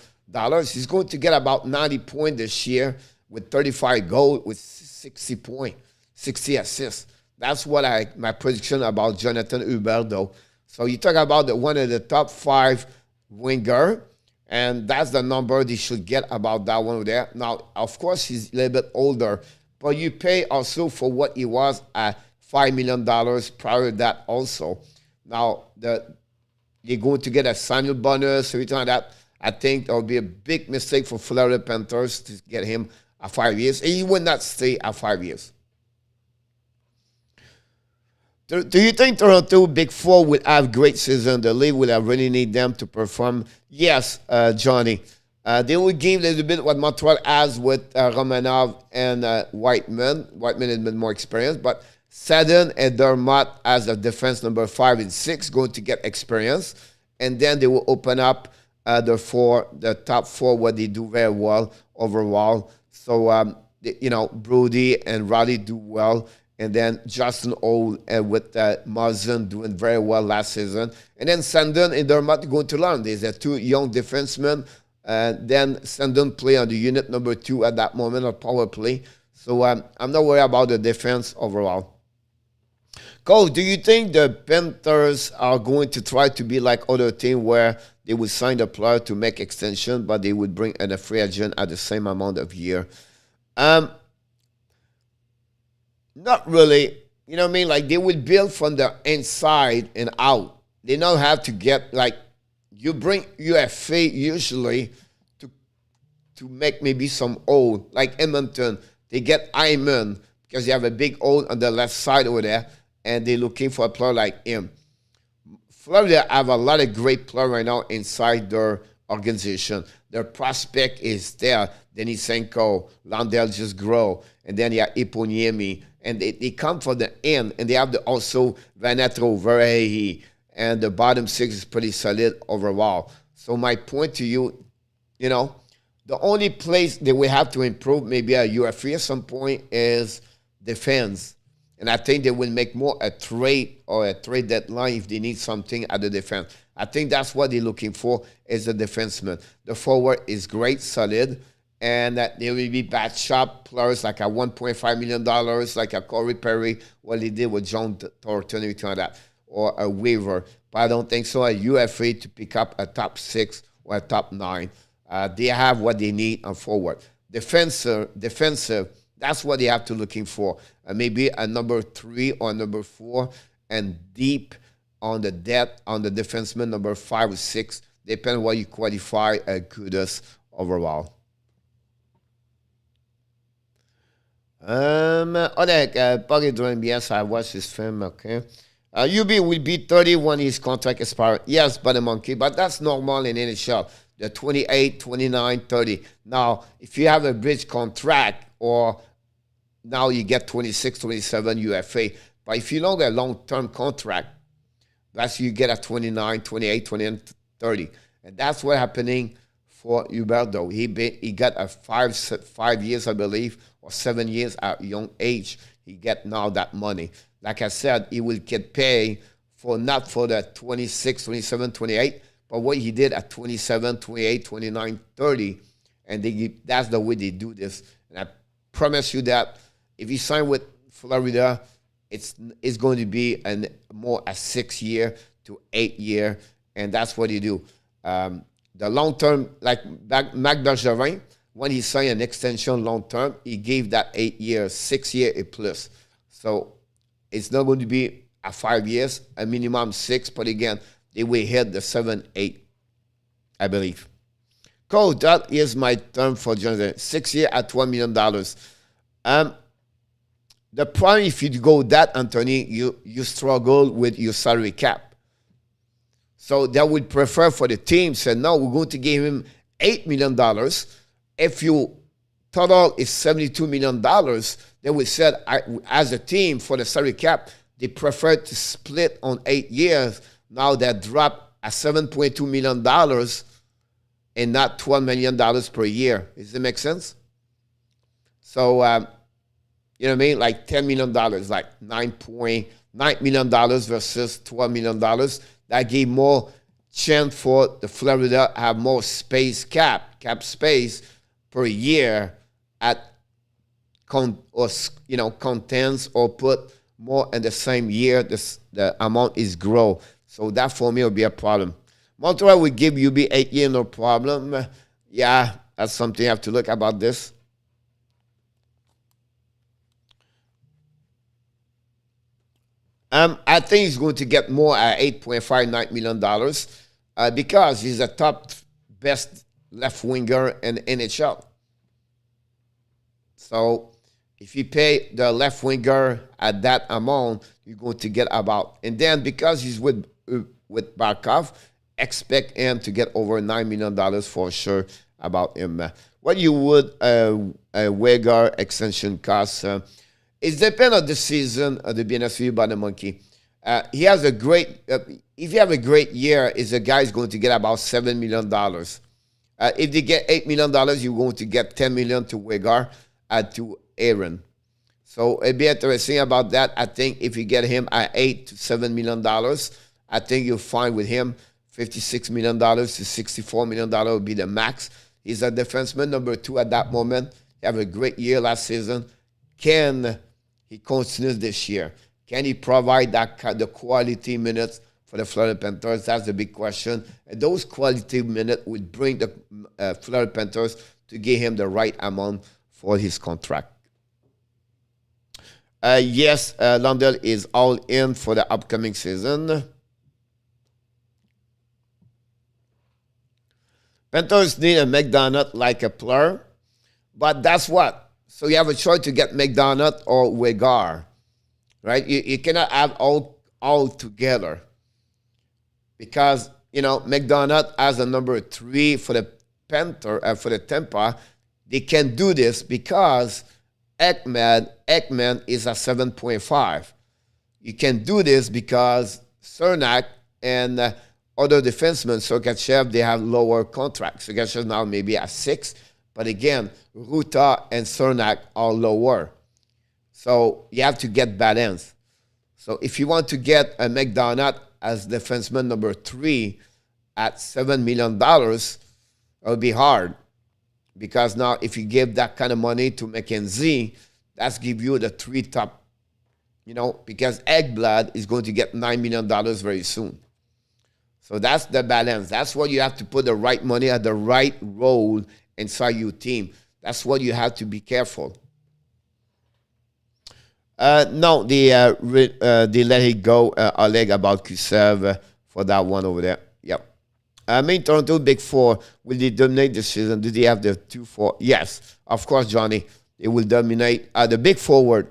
[SPEAKER 1] He's going to get about 90 points this year with 35 goals, with 60 points, 60 assists. That's what my prediction about Jonathan Huberdeau. So you talk about one of the top 5 winger, and that's the number they should get about that one over there. Now, of course, he's a little bit older, but you pay also for what he was at $5 million prior to that also. Now, you're going to get a signing bonus, everything like that. I think that would be a big mistake for Florida Panthers to get him at 5 years. And he would not stay at 5 years. Do you think Toronto Big Four will have great season? The league will really need them to perform. Yes, Johnny. They will give a little bit what Montreal has with Romanov and Whiteman. Whiteman has been more experienced, but Sadden and Dermott as a defense number 5 and 6 going to get experience, and then they will open up the top 4 where they do very well overall. So Brody and Riley do well. And then Justin Old with Mazen doing very well last season. And then Sandon and Dermott going to learn. There's two young defensemen. Then Sandon play on the unit number 2 at that moment of power play. So I'm not worried about the defense overall. Cole, do you think the Panthers are going to try to be like other teams where they would sign the player to make extension, but they would bring in a free agent at the same amount of year? Not really. You know what I mean? Like, they would build from the inside and out. They don't have to get, like, you bring UFA usually to make maybe some old. Like Edmonton, they get Hyman because they have a big old on the left side over there, and they're looking for a player like him. Florida have a lot of great players right now inside their organization. Their prospect is there. Denisenko, Landell just grow, and then you have Iponiemi, and they come from the end, and they have also Vanetro, Verhey, and the bottom 6 is pretty solid overall. So my point to you, you know, the only place that we have to improve maybe at UFA at some point is defense. And I think they will make more a trade or a trade deadline if they need something at the defense. I think that's what they're looking for is a defenseman. The forward is great, solid, and that there will be bad shop players like a $1.5 million, like a Corey Perry, what he did with John Thornton, anything like that, or a waiver. But I don't think so. A UFA to pick up a top 6 or a top 9. They have what they need on forward. Defensive, that's what they have to looking for. Maybe a number 3 or number 4, and deep on the depth on the defenseman, number 5 or 6, depending on what you qualify good as overall. Poggy Drum, yes, I watched this film, okay. UB will be 30 when his contract expires. Yes, but a monkey, but that's normal in NHL. The 28, 29, 30. Now, if you have a bridge contract or now you get 26, 27 UFA. But if you don't get a long-term contract, that's you get a 29, 28, 29, 30. And that's what's happening for Huberdeau. He got a 5 years, I believe, or 7 years at a young age. He get now that money. Like I said, he will get paid for not for the 26, 27, 28, but what he did at 27, 28, 29, 30. And that's the way they do this. And I promise you that if you sign with Florida, it's going to be more a 6 year to 8 year, and that's what you do. The long term, like Mcdavish, when he signed an extension long term, he gave that 8 years, 6 year a plus. So it's not going to be a 5 years, a minimum 6, but again, they will hit the 7, 8, I believe. Cool, that is my term for Jonathan. 6 year at $1 million. The problem, if you go that, Anthony, you struggle with your salary cap. So they would prefer for the team say, no, we're going to give him $8 million. If you total is $72 million, they would say, as a team for the salary cap, they prefer to split on 8 years. Now they drop at $7.2 million and not $12 million per year. Does that make sense? So, you know what I mean? Like $10 million, like $9.9 million versus $12 million. That gave more chance for the Florida have more space cap space per year at contents or put more in the same year. The amount is grow. So that for me will be a problem. Montreal will give UB 8 years, no problem. Yeah, that's something you have to look about this. I think he's going to get more at $8.59 million because he's a top best left winger in the NHL. So if you pay the left winger at that amount, you're going to get about. And then because he's with Barkov, expect him to get over $9 million for sure about him. What you would a Wegar extension cost? It depends on the season of the BNSV by the monkey. He has a great, if you have a great year, is a guy is going to get about $7 million. If they get $8 million, you're going to get $10 million to Wegar and to Aaron. So it'd be interesting about that. I think if you get him at $8 to $7 million, I think you'll find with him $56 million to $64 million would be the max. He's a defenseman number 2 at that moment. He had a great year last season. Can he continue this year? Can he provide the quality minutes for the Florida Panthers? That's the big question. And those quality minutes would bring the Florida Panthers to give him the right amount for his contract. Yes, Lundell is all in for the upcoming season. Panthers need a McDonough like a player, but that's what. So you have a choice to get McDonough or Wegar, right? You cannot have all together because, you know, McDonough as a number 3 for the for the Tampa. They can do this because Ekman is a 7.5. You can do this because Cernak and other defensemen, Sergachev, they have lower contracts. Sergachev now maybe at 6. But again, Ruta and Cernak are lower. So you have to get balance. So if you want to get a McDonough as defenseman number 3 at $7 million, it would be hard. Because now if you give that kind of money to McKenzie, that's give you the 3 top, you know, because Ekblad is going to get $9 million very soon. So that's the balance. That's what you have to put the right money at the right role inside your team. That's what you have to be careful. No, they let it go, Oleg, about Kusev for that one over there. Yep. I mean, Toronto Big Four, will they dominate this season? Do they have the 2-4? Yes, of course, Johnny. They will dominate the big forward.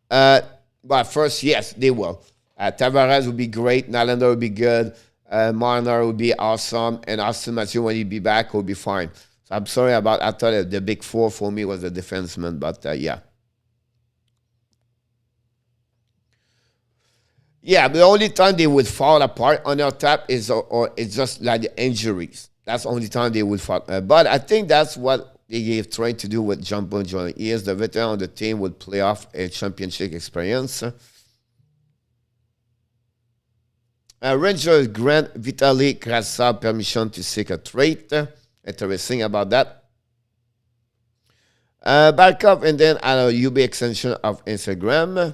[SPEAKER 1] But first, yes, they will. Tavares will be great. Nylander will be good. Marner will be awesome. And Austin Matthews, when he'll be back, will be fine. So I'm sorry about, I thought the big 4 for me was the defenseman, but yeah. Yeah, the only time they would fall apart on their tap is or it's just like the injuries. That's the only time they would fall. But I think that's what they are trying to do with Jumbo Johnny. He is the veteran on the team with playoff and championship experience. Rangers grant Vitaly Krasov permission to seek a trade. Interesting about that. Back up and then a UB extension of Instagram.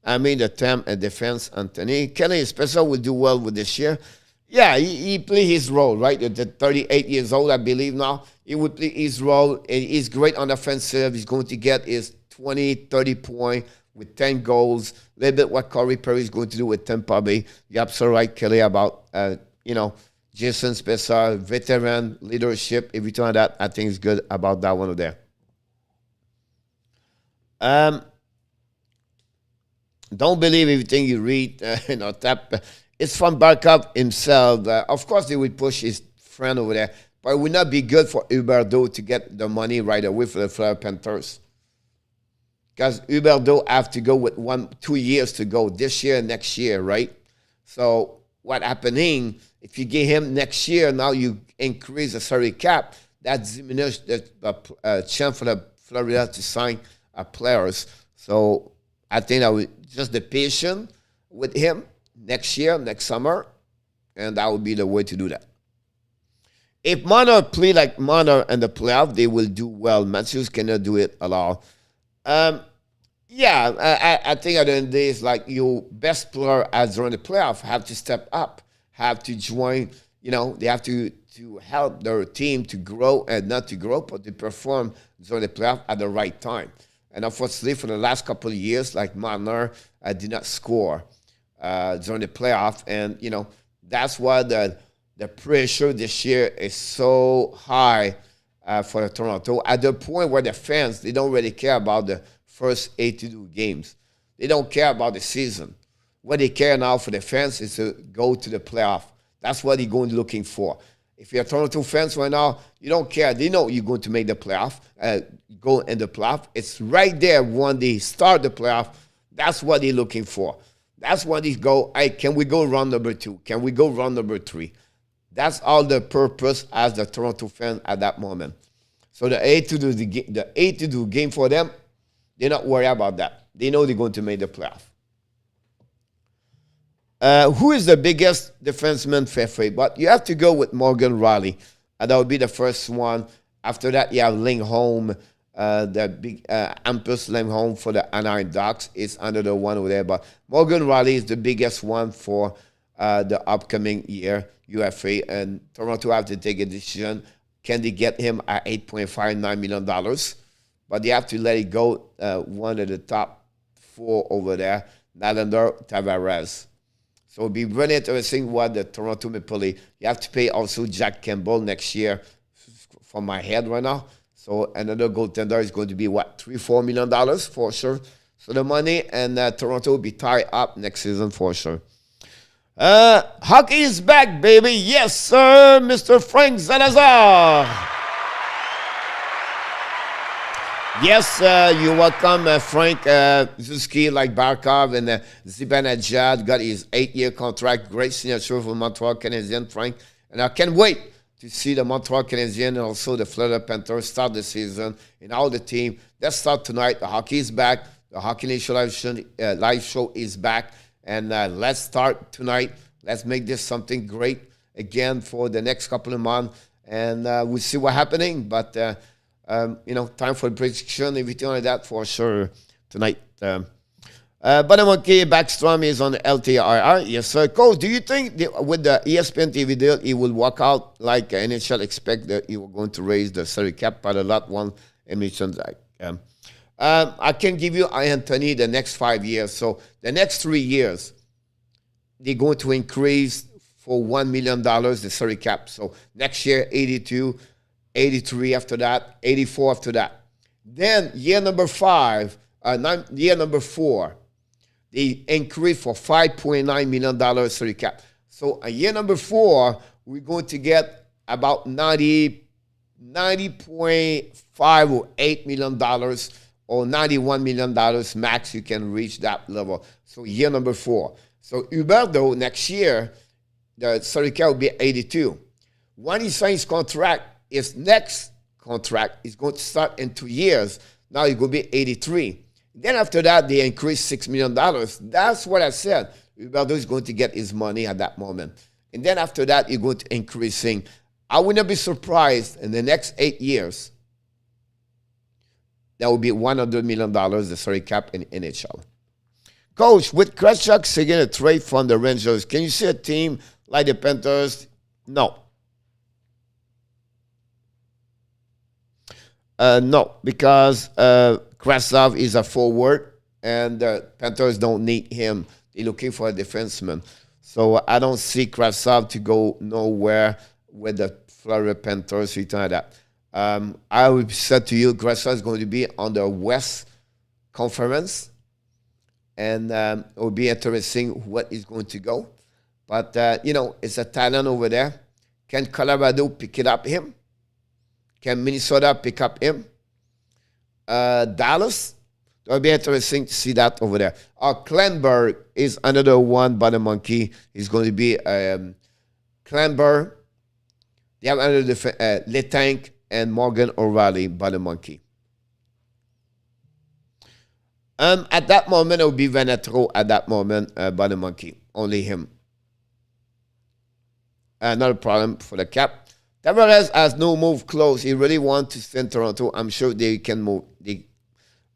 [SPEAKER 1] I mean, the term and defense, Anthony. Kelly Espresso will do well with this year. Yeah, he played his role, right? At 38 years old, I believe now. He would play his role. And he's great on offensive. He's going to get his 20, 30 points with 10 goals. A little bit what Corey Perry is going to do with Tampa Bay. You're absolutely right, Kelly, about, Jason Spezza, veteran leadership, everything like that. I think is good about that one over there. Don't believe everything you read, tap. It's from Barkov himself. Of course, they will push his friend over there, but it would not be good for Huberdeau to get the money right away for the Florida Panthers. Because Huberdeau have to go with 2 years to go, this year and next year, right? So what happening, if you give him next year, now you increase the salary cap, that diminishes the chance for the Florida to sign players. So I think I would just be patient with him next year, next summer, and that would be the way to do that. If Marner play like Marner in the playoff, they will do well. Matthews cannot do it at all. I think at the end of the day, it's like your best player as during the playoff have to step up, have to join, they have to help their team to grow and not to grow, but to perform during the playoff at the right time. And unfortunately, for the last couple of years, like Marner did not score during the playoff. And, that's why the pressure this year is so high for Toronto, at the point where the fans, they don't really care about the first 82 games. They don't care about the season. What they care now for the fans is to go to the playoff. That's what they're going looking for. If you're a Toronto fans right now, you don't care. They know you're going to make the playoff, go in the playoff. It's right there when they start the playoff. That's what they're looking for. That's when they go, hey, can we go round number 2? Can we go round number 3? That's all the purpose as the Toronto fan at that moment. So the 8-2 game for them, They're not worried about that. They know they're going to make the playoff. Who is the biggest defenseman fair free? But you have to go with Morgan Riley. That would be the first one. After that, you have Lindholm, the big Hampus Lindholm for the Anaheim Ducks is under the one over there. But Morgan Riley is the biggest one for the upcoming year, UFA. And Toronto have to take a decision. Can they get him at $8.59 million? But they have to let it go. One of the top four over there, Nylander, Tavares. So it'll be really interesting what the Toronto Maple Leafs. You have to pay also Jack Campbell next year from my head right now. So another goaltender is going to be, what, $3-4 million for sure. So the money and Toronto will be tied up next season for sure. Hockey is back, baby. Yes, sir, Mr. Frank Zalazar. Yes, you're welcome, Frank Zuski, like Barkov, and Zibanejad got his 8-year contract. Great signature for Montreal Canadiens, Frank. And I can't wait to see the Montreal Canadiens and also the Florida Panthers start the season and all the team. Let's start tonight. The hockey is back. The Hockey Nation live show is back. And let's start tonight. Let's make this something great again for the next couple of months. And we'll see what's happening. But time for the prediction, everything like that for sure tonight. But okay, Backstrom is on the LTIR. Yes, sir. Coach, do you think with the ESPN TV deal, he will walk out like NHL expect that he was going to raise the salary cap by a lot? One emissions. I can give you Anthony the next 5 years. So the next 3 years, they're going to increase for $1 million the salary cap. So next year, 82. 83 after that, 84 after that. Then year number 4, they increased for $5.9 million salary cap. So a year number 4, we're going to get about $90.5 or $8 million or $91 million max. You can reach that level. So year number 4. So Huberdeau next year, the salary cap will be 82. When he signs contract, his next contract is going to start in 2 years. Now it's going to be 83. Then after that, they increase $6 million. That's what I said. Huberdeau is going to get his money at that moment. And then after that, you're going to increasing. I would not be surprised in the next 8 years, that will be $100 million, the salary cap in NHL. Coach, with Kretschuk seeking a trade from the Rangers, can you see a team like the Panthers? No. No, because Krasov is a forward, and the Panthers don't need him. They're looking for a defenseman. So I don't see Krasov to go nowhere with the Florida Panthers, anything like that. I would say to you, Krasov is going to be on the West Conference, and it will be interesting what is going to go. But, it's a talent over there. Can Colorado pick it up him? Can Minnesota pick up him? Dallas? It will be interesting to see that over there. Kleinberg is another one by the monkey. He's going to be Kleinberg. They have another Letank and Morgan O'Reilly by the monkey. At that moment, it will be Venetro at that moment by the monkey. Only him. Not a problem for the cap. Tavares has no move close. He really wants to stay in Toronto. I'm sure they can move.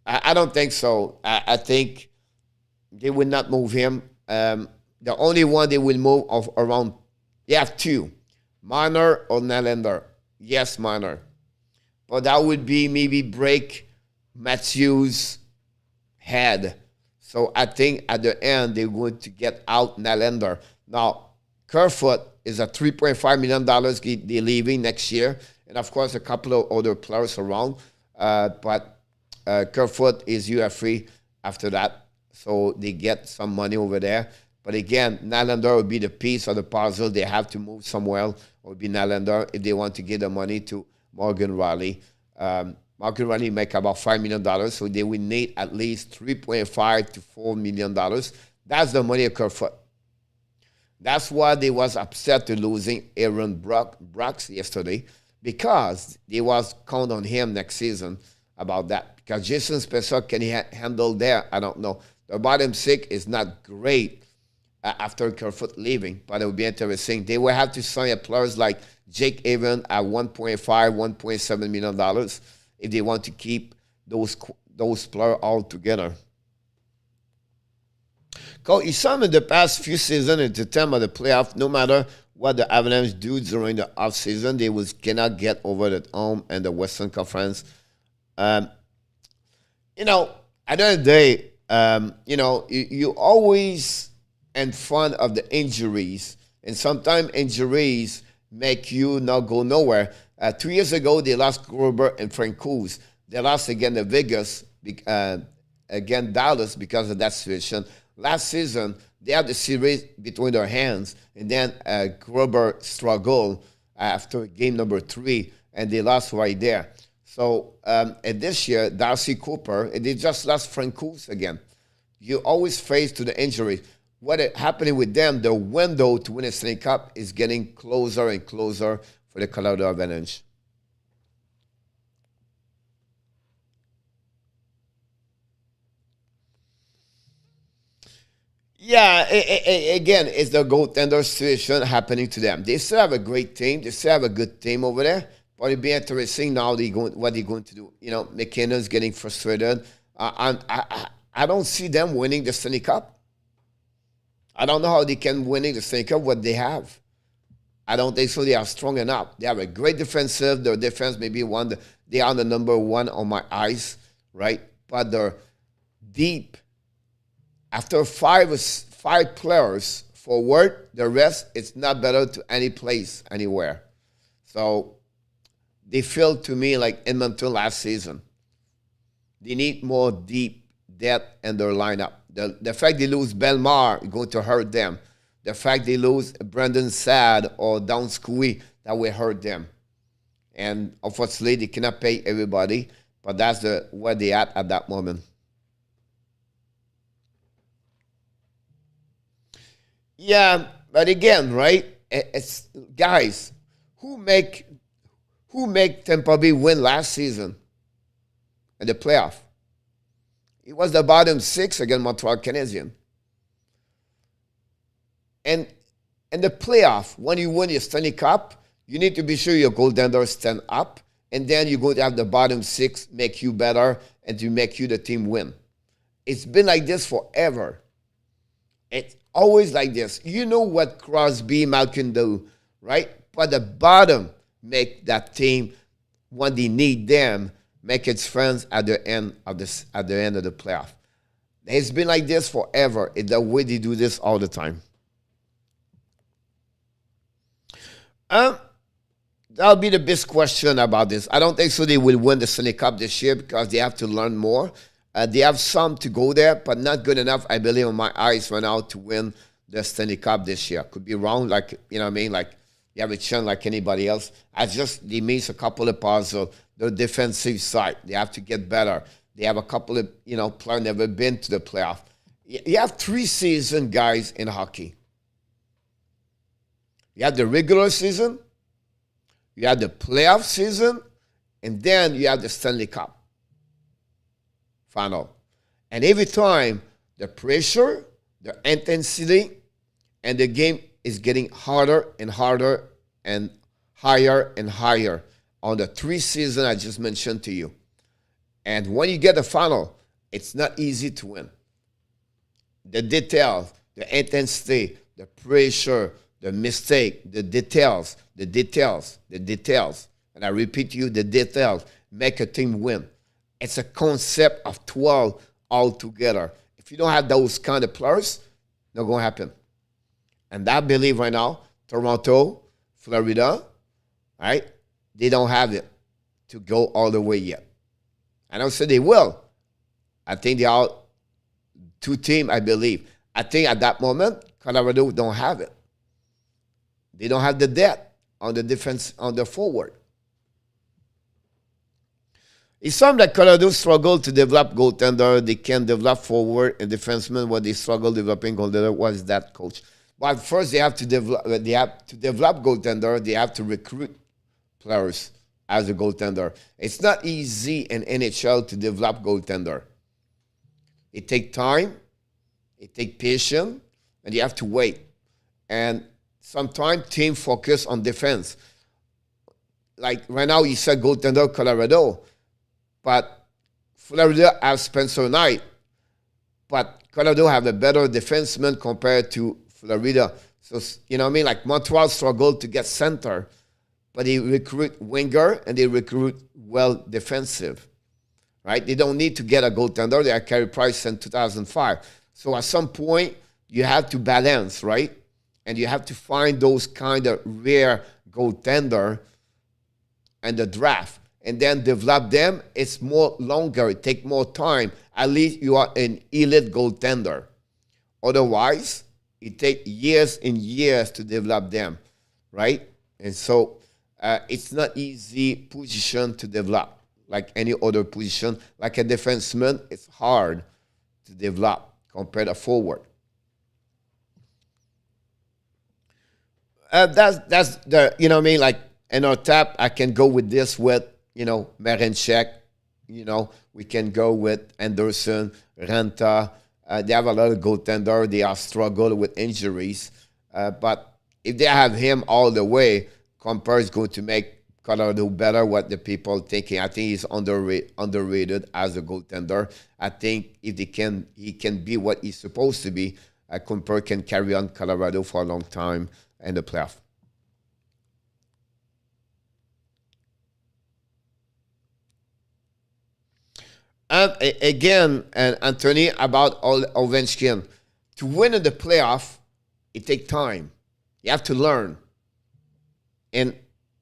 [SPEAKER 1] I don't think so. I think they will not move him. The only one they will move of around, they have 2, Marner or Nylander. Yes, Marner. But that would be maybe break Matthews' head. So I think at the end, they're going to get out Nylander. Now, Kerfoot is a $3.5 million they're leaving next year. And, of course, a couple of other players around. But Kerfoot is UFA after that. So they get some money over there. But, again, Nylander will be the piece of the puzzle. They have to move somewhere. It will be Nylander if they want to give the money to Morgan Riley. Morgan Riley make about $5 million. So they will need at least $3.5 to $4 million. That's the money of Kerfoot. That's why they was upset to losing Aaron Brooks yesterday, because they was count on him next season about that. because Jason Spezza, can he handle there? I don't know. The bottom six is not great after Kerfoot leaving, but it would be interesting. They will have to sign players like Jake Avon at $1.5, $1.7 million if they want to keep those players all together. Because you saw in the past few seasons at the time of the playoff, no matter what the Avalanche do during the offseason, they cannot get over the home and the Western Conference. At the end of the day, you always in front of the injuries, and sometimes injuries make you not go nowhere. 2 years ago, they lost Gruber and Frenchy. They lost again to Vegas, again Dallas because of that situation. Last season, they had the series between their hands, and then Gruber struggled after game number 3, and they lost right there. So, and this year, Darcy Cooper, and they just lost Frenchy again. You always face to the injury. What is happening with them, the window to win a Stanley Cup is getting closer and closer for the Colorado Avalanche. Yeah, again, it's the goaltender situation happening to them. They still have a great team. They still have a good team over there. But it'll be interesting now what they're going to do. McKinnon's getting frustrated. I don't see them winning the Stanley Cup. I don't know how they can win the Stanley Cup, what they have. I don't think so. They are strong enough. They have a great defensive. Their defense may be they are the number one on my eyes, right? But they're deep. After five players forward, the rest, it's not better to any place, anywhere. So they feel to me like Edmonton last season. They need more deep depth in their lineup. The fact they lose Belmar is going to hurt them. The fact they lose Brendan Saad or Down Squee, that will hurt them. And unfortunately, they cannot pay everybody, but that's where they at that moment. Yeah, but again, right? It's guys who make Tampa Bay win last season in the playoff. It was the bottom 6 against Montreal Canadiens. And in the playoff, when you win your Stanley Cup, you need to be sure your goaltenders stand up, and then you're going to have the bottom 6 make you better and to make you the team win. It's been like this forever. It's always like this. You know what Crosby, Malkin do, right? But the bottom make that team, when they need them, make its friends at the end of the playoff. It's been like this forever. It's the way they do this all the time. That'll be the best question about this. I don't think so they will win the Stanley Cup this year because they have to learn more. They have some to go there, but not good enough, I believe, in my eyes right now to win the Stanley Cup this year. Could be wrong, like, you know what I mean? Like, you have a chance like anybody else. They miss a couple of parts of the defensive side. They have to get better. They have a couple of, players never been to the playoff. You have 3 seasons, guys, in hockey. You have the regular season, you have the playoff season, and then you have the Stanley Cup final. And every time, the pressure, the intensity, and the game is getting harder and harder and higher on the 3 seasons I just mentioned to you. And when you get the final, it's not easy to win. The details, the intensity, the pressure, the mistake, the details, and I repeat to you, the details make a team win. It's a concept of 12 altogether. If you don't have those kind of players, not going to happen. And I believe right now, Toronto, Florida, right, they don't have it to go all the way yet. I don't say they will. I think they are 2 teams, I believe. I think at that moment, Colorado don't have it. They don't have the depth on the defense, on the forward. It's something that Colorado struggle to develop goaltender. They can develop forward and defenseman. What they struggle developing goaltender was that, coach. But first, they have to develop. They have to develop goaltender. They have to recruit players as a goaltender. It's not easy in NHL to develop goaltender. It takes time, it takes patience, and you have to wait. And sometimes team focus on defense. Like right now, you said goaltender Colorado, but Florida has Spencer Knight, but Colorado have a better defenseman compared to Florida. So, you know what I mean? Like Montreal struggled to get center, but they recruit winger and they recruit well defensive, right? They don't need to get a goaltender. They are Carey Price in 2005. So at some point, you have to balance, right? And you have to find those kind of rare goaltender and the draft, and then develop them. It's more longer. It takes more time. At least you are an elite goaltender. Otherwise, it takes years and years to develop them, right? And so it's not easy position to develop like any other position. Like a defenseman, it's hard to develop compared to forward. That's the, you know what I mean? Like in our tap, I can go with this with, you know, Marinchek. You know, we can go with Anderson, Renta. They have a lot of goaltender. They are struggling with injuries. But if they have him all the way, Comper is going to make Colorado better. What the people thinking. I think he's underrated as a goaltender. I think if he can be what he's supposed to be, Comper can carry on Colorado for a long time in the playoff. And again, and Anthony, about Ovechkin, to win in the playoff, it takes time. You have to learn. And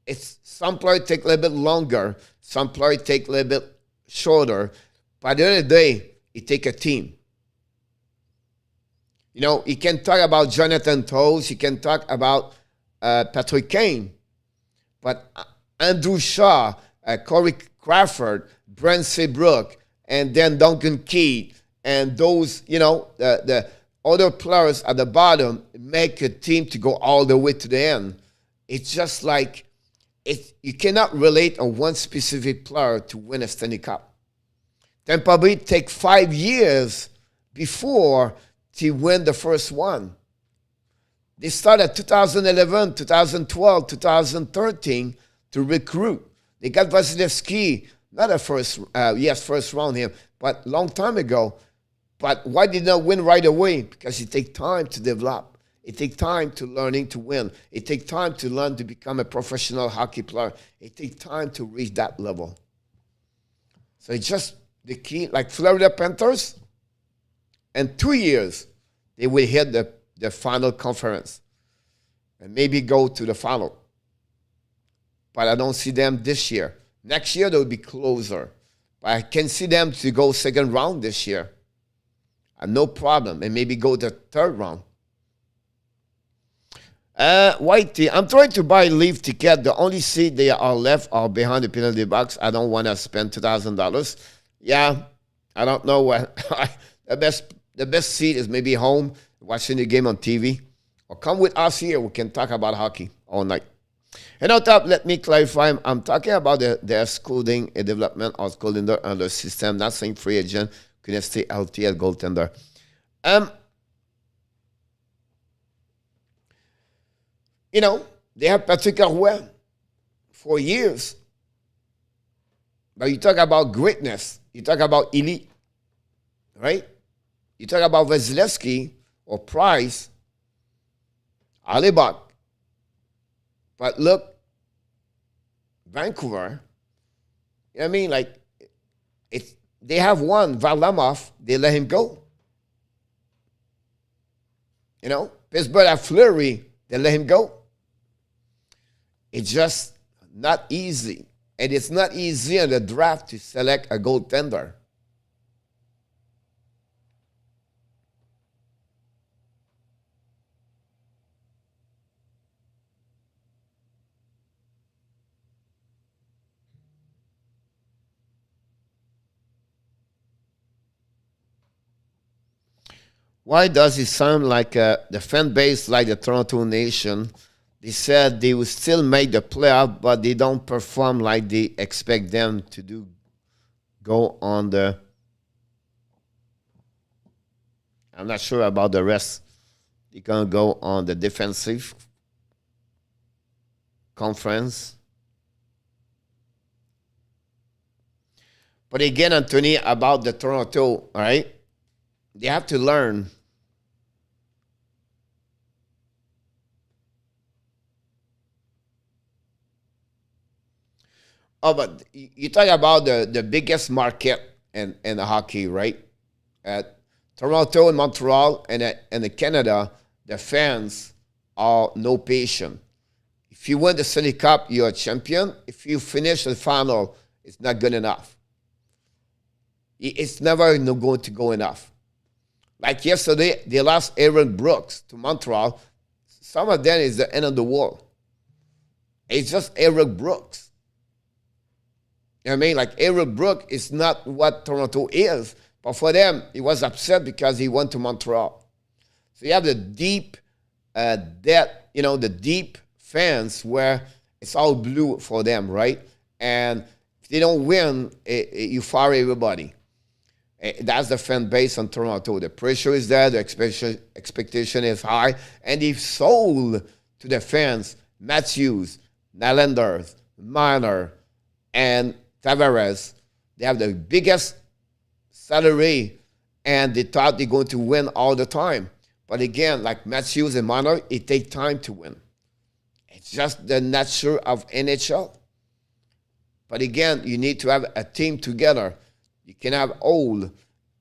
[SPEAKER 1] it's some players take a little bit longer, some players take a little bit shorter. But at the end of the day, it takes a team. You know, you can talk about Jonathan Toews, you can talk about Patrick Kane, but Andrew Shaw, Corey Crawford, Brent Seabrook, and then Duncan Keith, and those, you know, the other players at the bottom make a team to go all the way to the end. It's just like, you cannot relate on one specific player to win a Stanley Cup. Tampa Bay take 5 years before to win the first one. They started 2011, 2012, 2013 to recruit. They got Vasilevsky, not a first round here, but long time ago. But why did not win right away? Because it takes time to develop. It takes time to learning to win. It takes time to learn to become a professional hockey player. It takes time to reach that level. So it's just the key, like Florida Panthers, in 2 years, they will hit the final conference and maybe go to the final. But I don't see them this year. Next year, they'll be closer. But I can see them to go second round this year. No problem. And maybe go the third round. Whitey, I'm trying to buy Leaf ticket. The only seat they are left are behind the penalty box. I don't want to spend $2,000. Yeah, I don't know what. The best seat is maybe home, watching the game on TV. Or come with us here. We can talk about hockey all night. And on top, let me clarify. I'm talking about their scouting and development of goaltender under system. Not saying free agent couldn't stay healthy at goaltender. You know, they have Patrick Roy for years. But you talk about greatness. You talk about elite, right? You talk about Vasilevsky or Price, Alibok. But look, Vancouver, you know what I mean? Like, they have one, Varlamov, they let him go. You know, Pittsburgh at Fleury, they let him go. It's just not easy. And it's not easy in the draft to select a goaltender. Why does it sound like the fan base like the Toronto Nation They said they will still make the playoff, but they don't perform like they expect them to do. Go on the. I'm not sure about the rest. They're going to go on the defensive conference. But again, Anthony, about the Toronto, all right? They have to learn. Oh, but you talk about the biggest market in the hockey, right? At Toronto and Montreal and the Canada, the fans are no patient. If you win the Stanley Cup, you're a champion. If you finish the final, it's not good enough. It's never going to go enough. Like yesterday, they lost Aaron Brooks to Montreal. Some of them is the end of the world. It's just Aaron Brooks. You know what I mean? Like Aaron Brooks is not what Toronto is. But for them, he was upset because he went to Montreal. So you have the deep, the deep fans where it's all blue for them, right? And if they don't win, you fire everybody. That's the fan base on Toronto. The pressure is there, the expectation is high, and they've sold to the fans Matthews, Nylander, Marner, and Tavares. They have the biggest salary, and they thought they're going to win all the time. But again, like Matthews and Marner, it takes time to win. It's just the nature of NHL. But again, you need to have a team together. You can have old,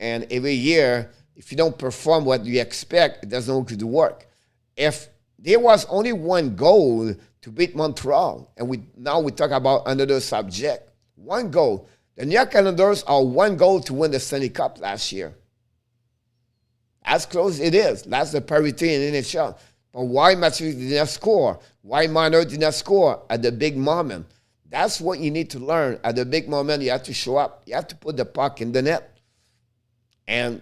[SPEAKER 1] and every year, if you don't perform what you expect, it doesn't work. If there was only one goal to beat Montreal, and now we talk about another subject, one goal. The New York Islanders are one goal to win the Stanley Cup last year. As close it is. That's the parity in NHL. But why Matthews did not score? Why Marner did not score at the big moment? That's what you need to learn. At the big moment, you have to show up. You have to put the puck in the net. And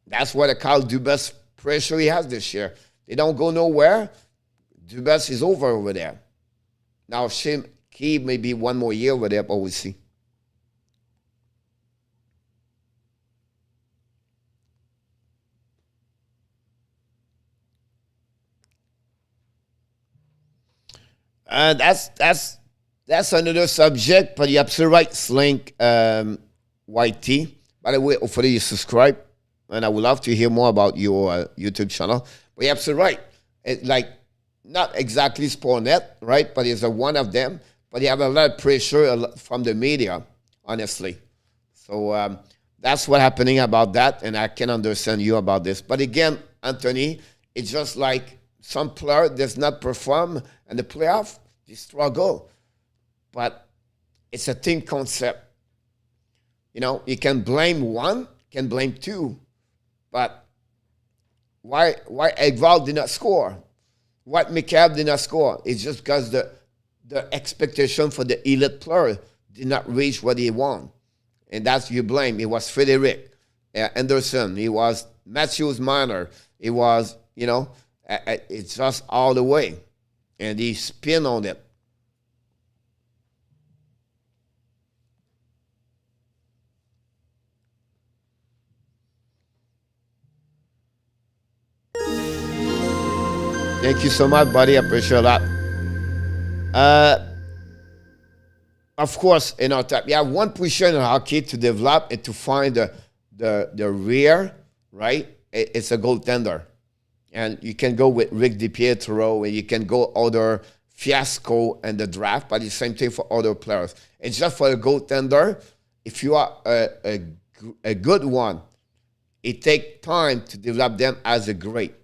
[SPEAKER 1] that's what the Kyle Dubas pressure he has this year. They don't go nowhere. Dubas is over there. Now, he may be one more year over there, but we'll see. That's another subject, but you're absolutely right, Slink YT. By the way, hopefully you subscribe, and I would love to hear more about your YouTube channel. But you're absolutely right. It's like, not exactly Sportnet, right? But it's one of them. But you have a lot of pressure from the media, honestly. So that's what's happening about that, and I can understand you about this. But again, Anthony, it's just like some player does not perform in the playoff, they struggle. But it's a team concept. You know, you can blame one, can blame two. But why Ekval did not score? Why McCabe did not score? It's just because the expectation for the elite player did not reach what he wanted. And that's your blame. It was Frederick Anderson. It was Matthews Marner. It was, it's just all the way. And he spin on it. Thank you so much, buddy. I appreciate that. Of course, in our time, you have one position in hockey to develop and to find the rear, right? It's a goaltender. And you can go with Rick DiPietro, and you can go other fiasco in the draft, but it's the same thing for other players. It's just for a goaltender, if you are a good one, it takes time to develop them as a great,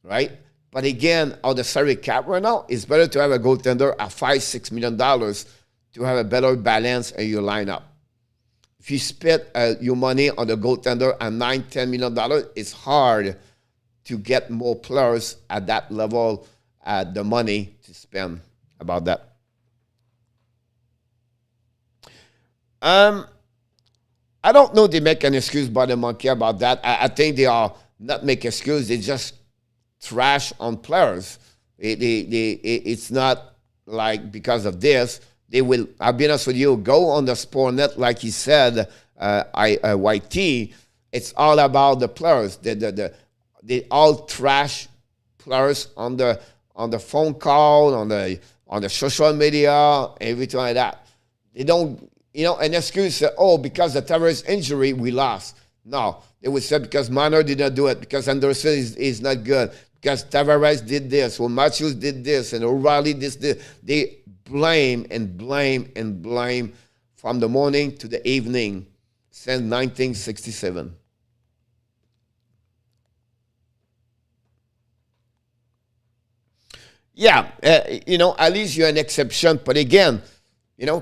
[SPEAKER 1] right? But again, on the salary cap right now, it's better to have a goaltender at $5-6 million to have a better balance in your lineup. If you spend your money on the goaltender at $9-10 million, it's hard to get more players at that level, the money to spend about that. I don't know they make an excuse by the monkey about that. I think they are not make excuse. They just trash on players. It's not like because of this. They will, I'll be honest with you, go on the Sportnet, like he said, YT. It's all about the players. They all trash players on the phone call, on the social media, everything like that. They don't, an excuse that, because the Tavares injury, we lost. No, they would say because Marner did not do it, because Anderson is not good, because Tavares did this, or Matthews did this, and O'Reilly did this. They blame and blame and blame from the morning to the evening since 1967. Yeah, at least you're an exception. But again,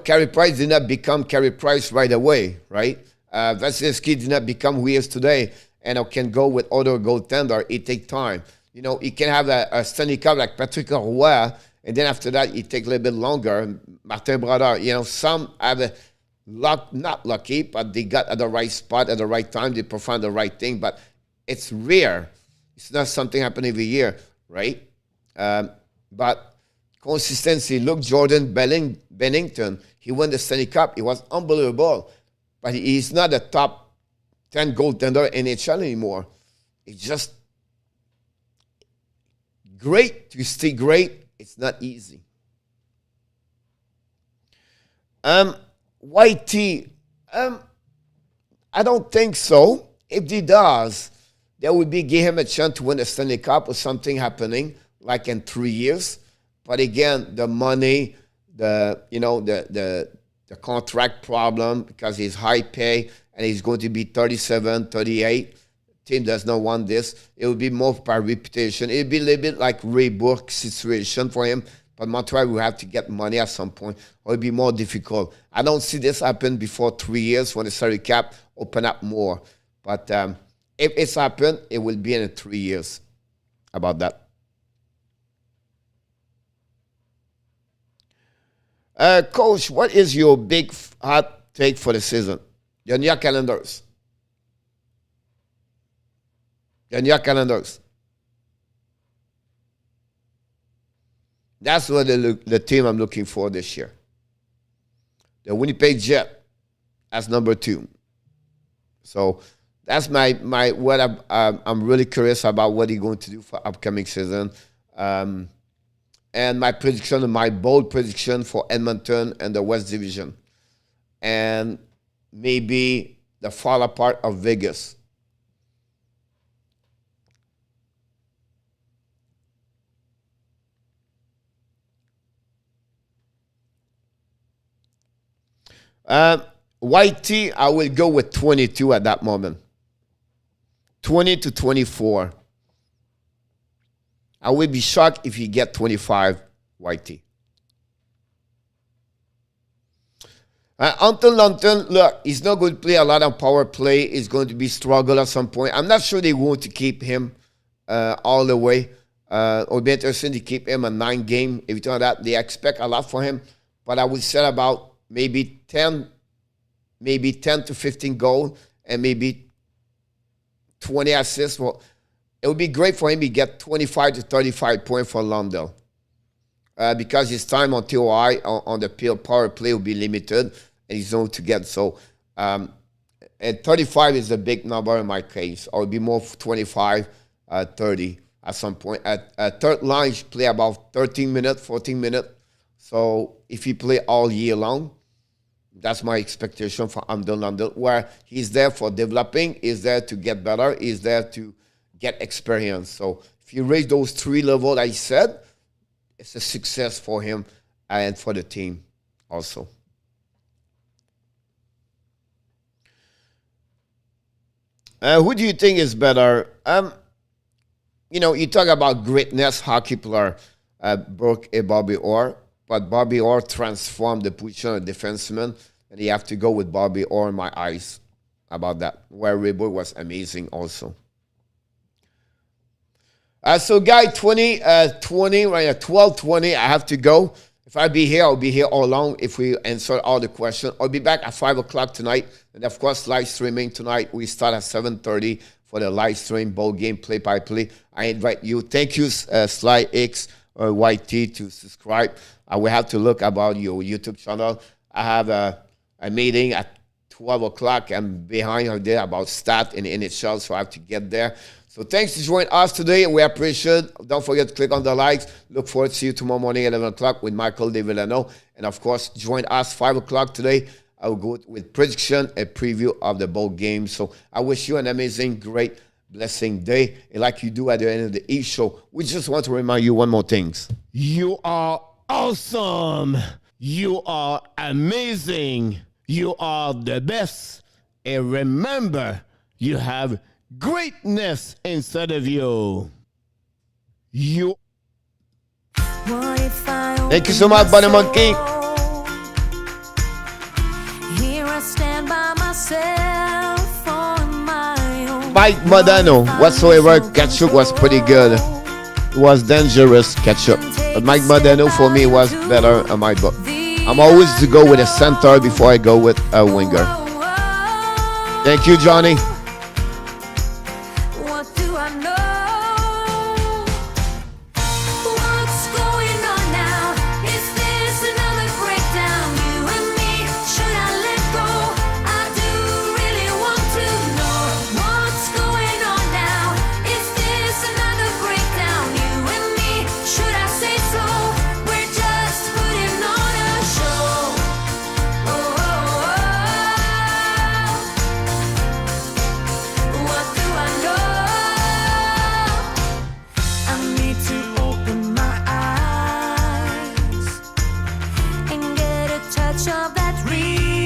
[SPEAKER 1] Carey Price did not become Carey Price right away, right? Vasilevsky did not become who he is today and can go with other goaltender. It takes time. He can have a Stanley Cup like Patrick Roy, and then after that, it takes a little bit longer. Martin Brodeur, some have not lucky, but they got at the right spot at the right time. They perform the right thing, but it's rare. It's not something happen every year, right? But consistency. Look, Jordan Bennington. He won the Stanley Cup. It was unbelievable. But he's not a top 10 goaltender in NHL anymore. It's just great to stay great. It's not easy. YT, I don't think so. If he does, there would be give him a chance to win the Stanley Cup or something happening like in 3 years. But again, the money, the contract problem, because he's high pay and he's going to be 37, 38. Team does not want this. It will be more by reputation. It will be a little bit like Ray Bourque situation for him. But Montreal will have to get money at some point, or it'll be more difficult. I don't see this happen before 3 years when the salary cap open up more. But if it's happened, it will be in 3 years about that. Coach, what is your big hot take for the season? Your New York Calendars. Your New York Calendars. That's what the team I'm looking for this year. The Winnipeg Jet as number 2. So that's my what I'm really curious about what he's going to do for upcoming season. And my prediction, my bold prediction for Edmonton and the West Division. And maybe the fall apart of Vegas. YT, I will go with 22 at that moment. 20 to 24. I will be shocked if you get 25, YT. Until London, look, he's not going to play a lot on power play. He's going to be struggle at some point. I'm not sure they want to keep him all the way. It would be interesting to keep him a 9-game. Everything like that, they expect a lot for him. But I would say about maybe 10 to 15 goals and maybe 20 assists. Well, it would be great for him to get 25 to 35 points for London. Because his time on TOI, on the power play, will be limited, and he's going to get so. And 35 is a big number in my case. I would be more 25, 30 at some point. At third line, he play about 13 minutes, 14 minutes. So if he play all year long, that's my expectation for Amden London, where he's there for developing, he's there to get better, he's there to get experience. So if you raise those 3 levels, I said, it's a success for him and for the team also. Who do you think is better? You talk about greatness, hockey player, Burke and Bobby Orr, but Bobby Orr transformed the position of defenseman, and you have to go with Bobby Orr in my eyes about that, where Ray Bourque was amazing also. So, guy, 20, right at 12:20, I have to go. If I be here, I'll be here all along if we answer all the questions. I'll be back at 5 o'clock tonight. And, of course, live streaming tonight. We start at 7:30 for for the live stream, bowl game, play-by-play. I invite you. Thank you, Sly X or YT, to subscribe. I will have to look about your YouTube channel. I have a meeting at 12 o'clock. I'm behind her there about stat in NHL, so I have to get there. So thanks for joining us today. We appreciate it. Don't forget to click on the likes. Look forward to see you tomorrow morning at 11 o'clock with Michael DeVillano. And, of course, join us 5 o'clock today. I will go with prediction, a preview of the bowl game. So I wish you an amazing, great, blessing day. And like you do at the end of the E-show, we just want to remind you one more thing. You are awesome. You are amazing. You are the best. And remember, you have greatness inside of you. Thank you so much, Bunny Monkey.
[SPEAKER 2] Here I stand by myself on my own.
[SPEAKER 1] Mike Modano, whatsoever, Ketchup was pretty good. It was dangerous, Ketchup. But Mike Modano for me was better on my book. I'm always to go with a center before I go with a winger. Thank you, Johnny.
[SPEAKER 2] What do I know? What's going on now? Is this another breakdown? You and me, should I let go? I do really want to know what's going on now. Is this another breakdown? You and me, should I say so? We're just putting on a show. Oh, oh, oh. What do I know? I need to open my eyes and get a touch of that reality.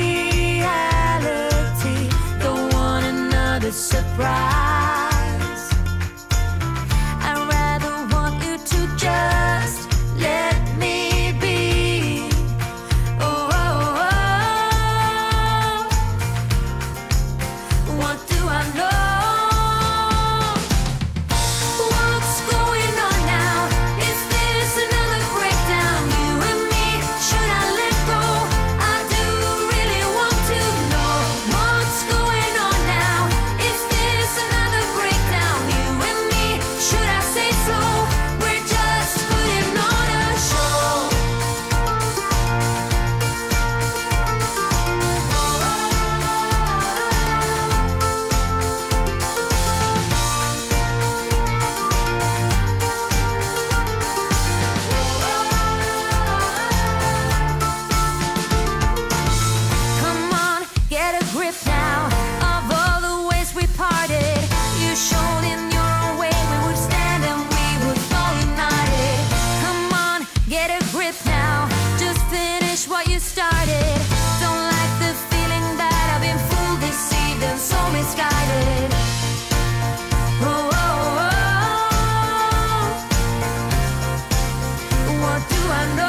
[SPEAKER 2] Don't want another surprise. I'd rather want you to just let me be. Oh, oh, oh. What do I know? What's going on now? Is this another breakdown? You and me, should I let go? I do really want to know what's going on now. Is this another breakdown? You and me, should I say so? We're just putting on a show. Come on, get a grip now of all the ways we parted. You showed in your own way we would stand and we would fall united. Come on, get a grip now. Just finish what you started. Don't like the feeling that I've been fooled, deceived, and so misguided. Oh, oh, oh. What do I know?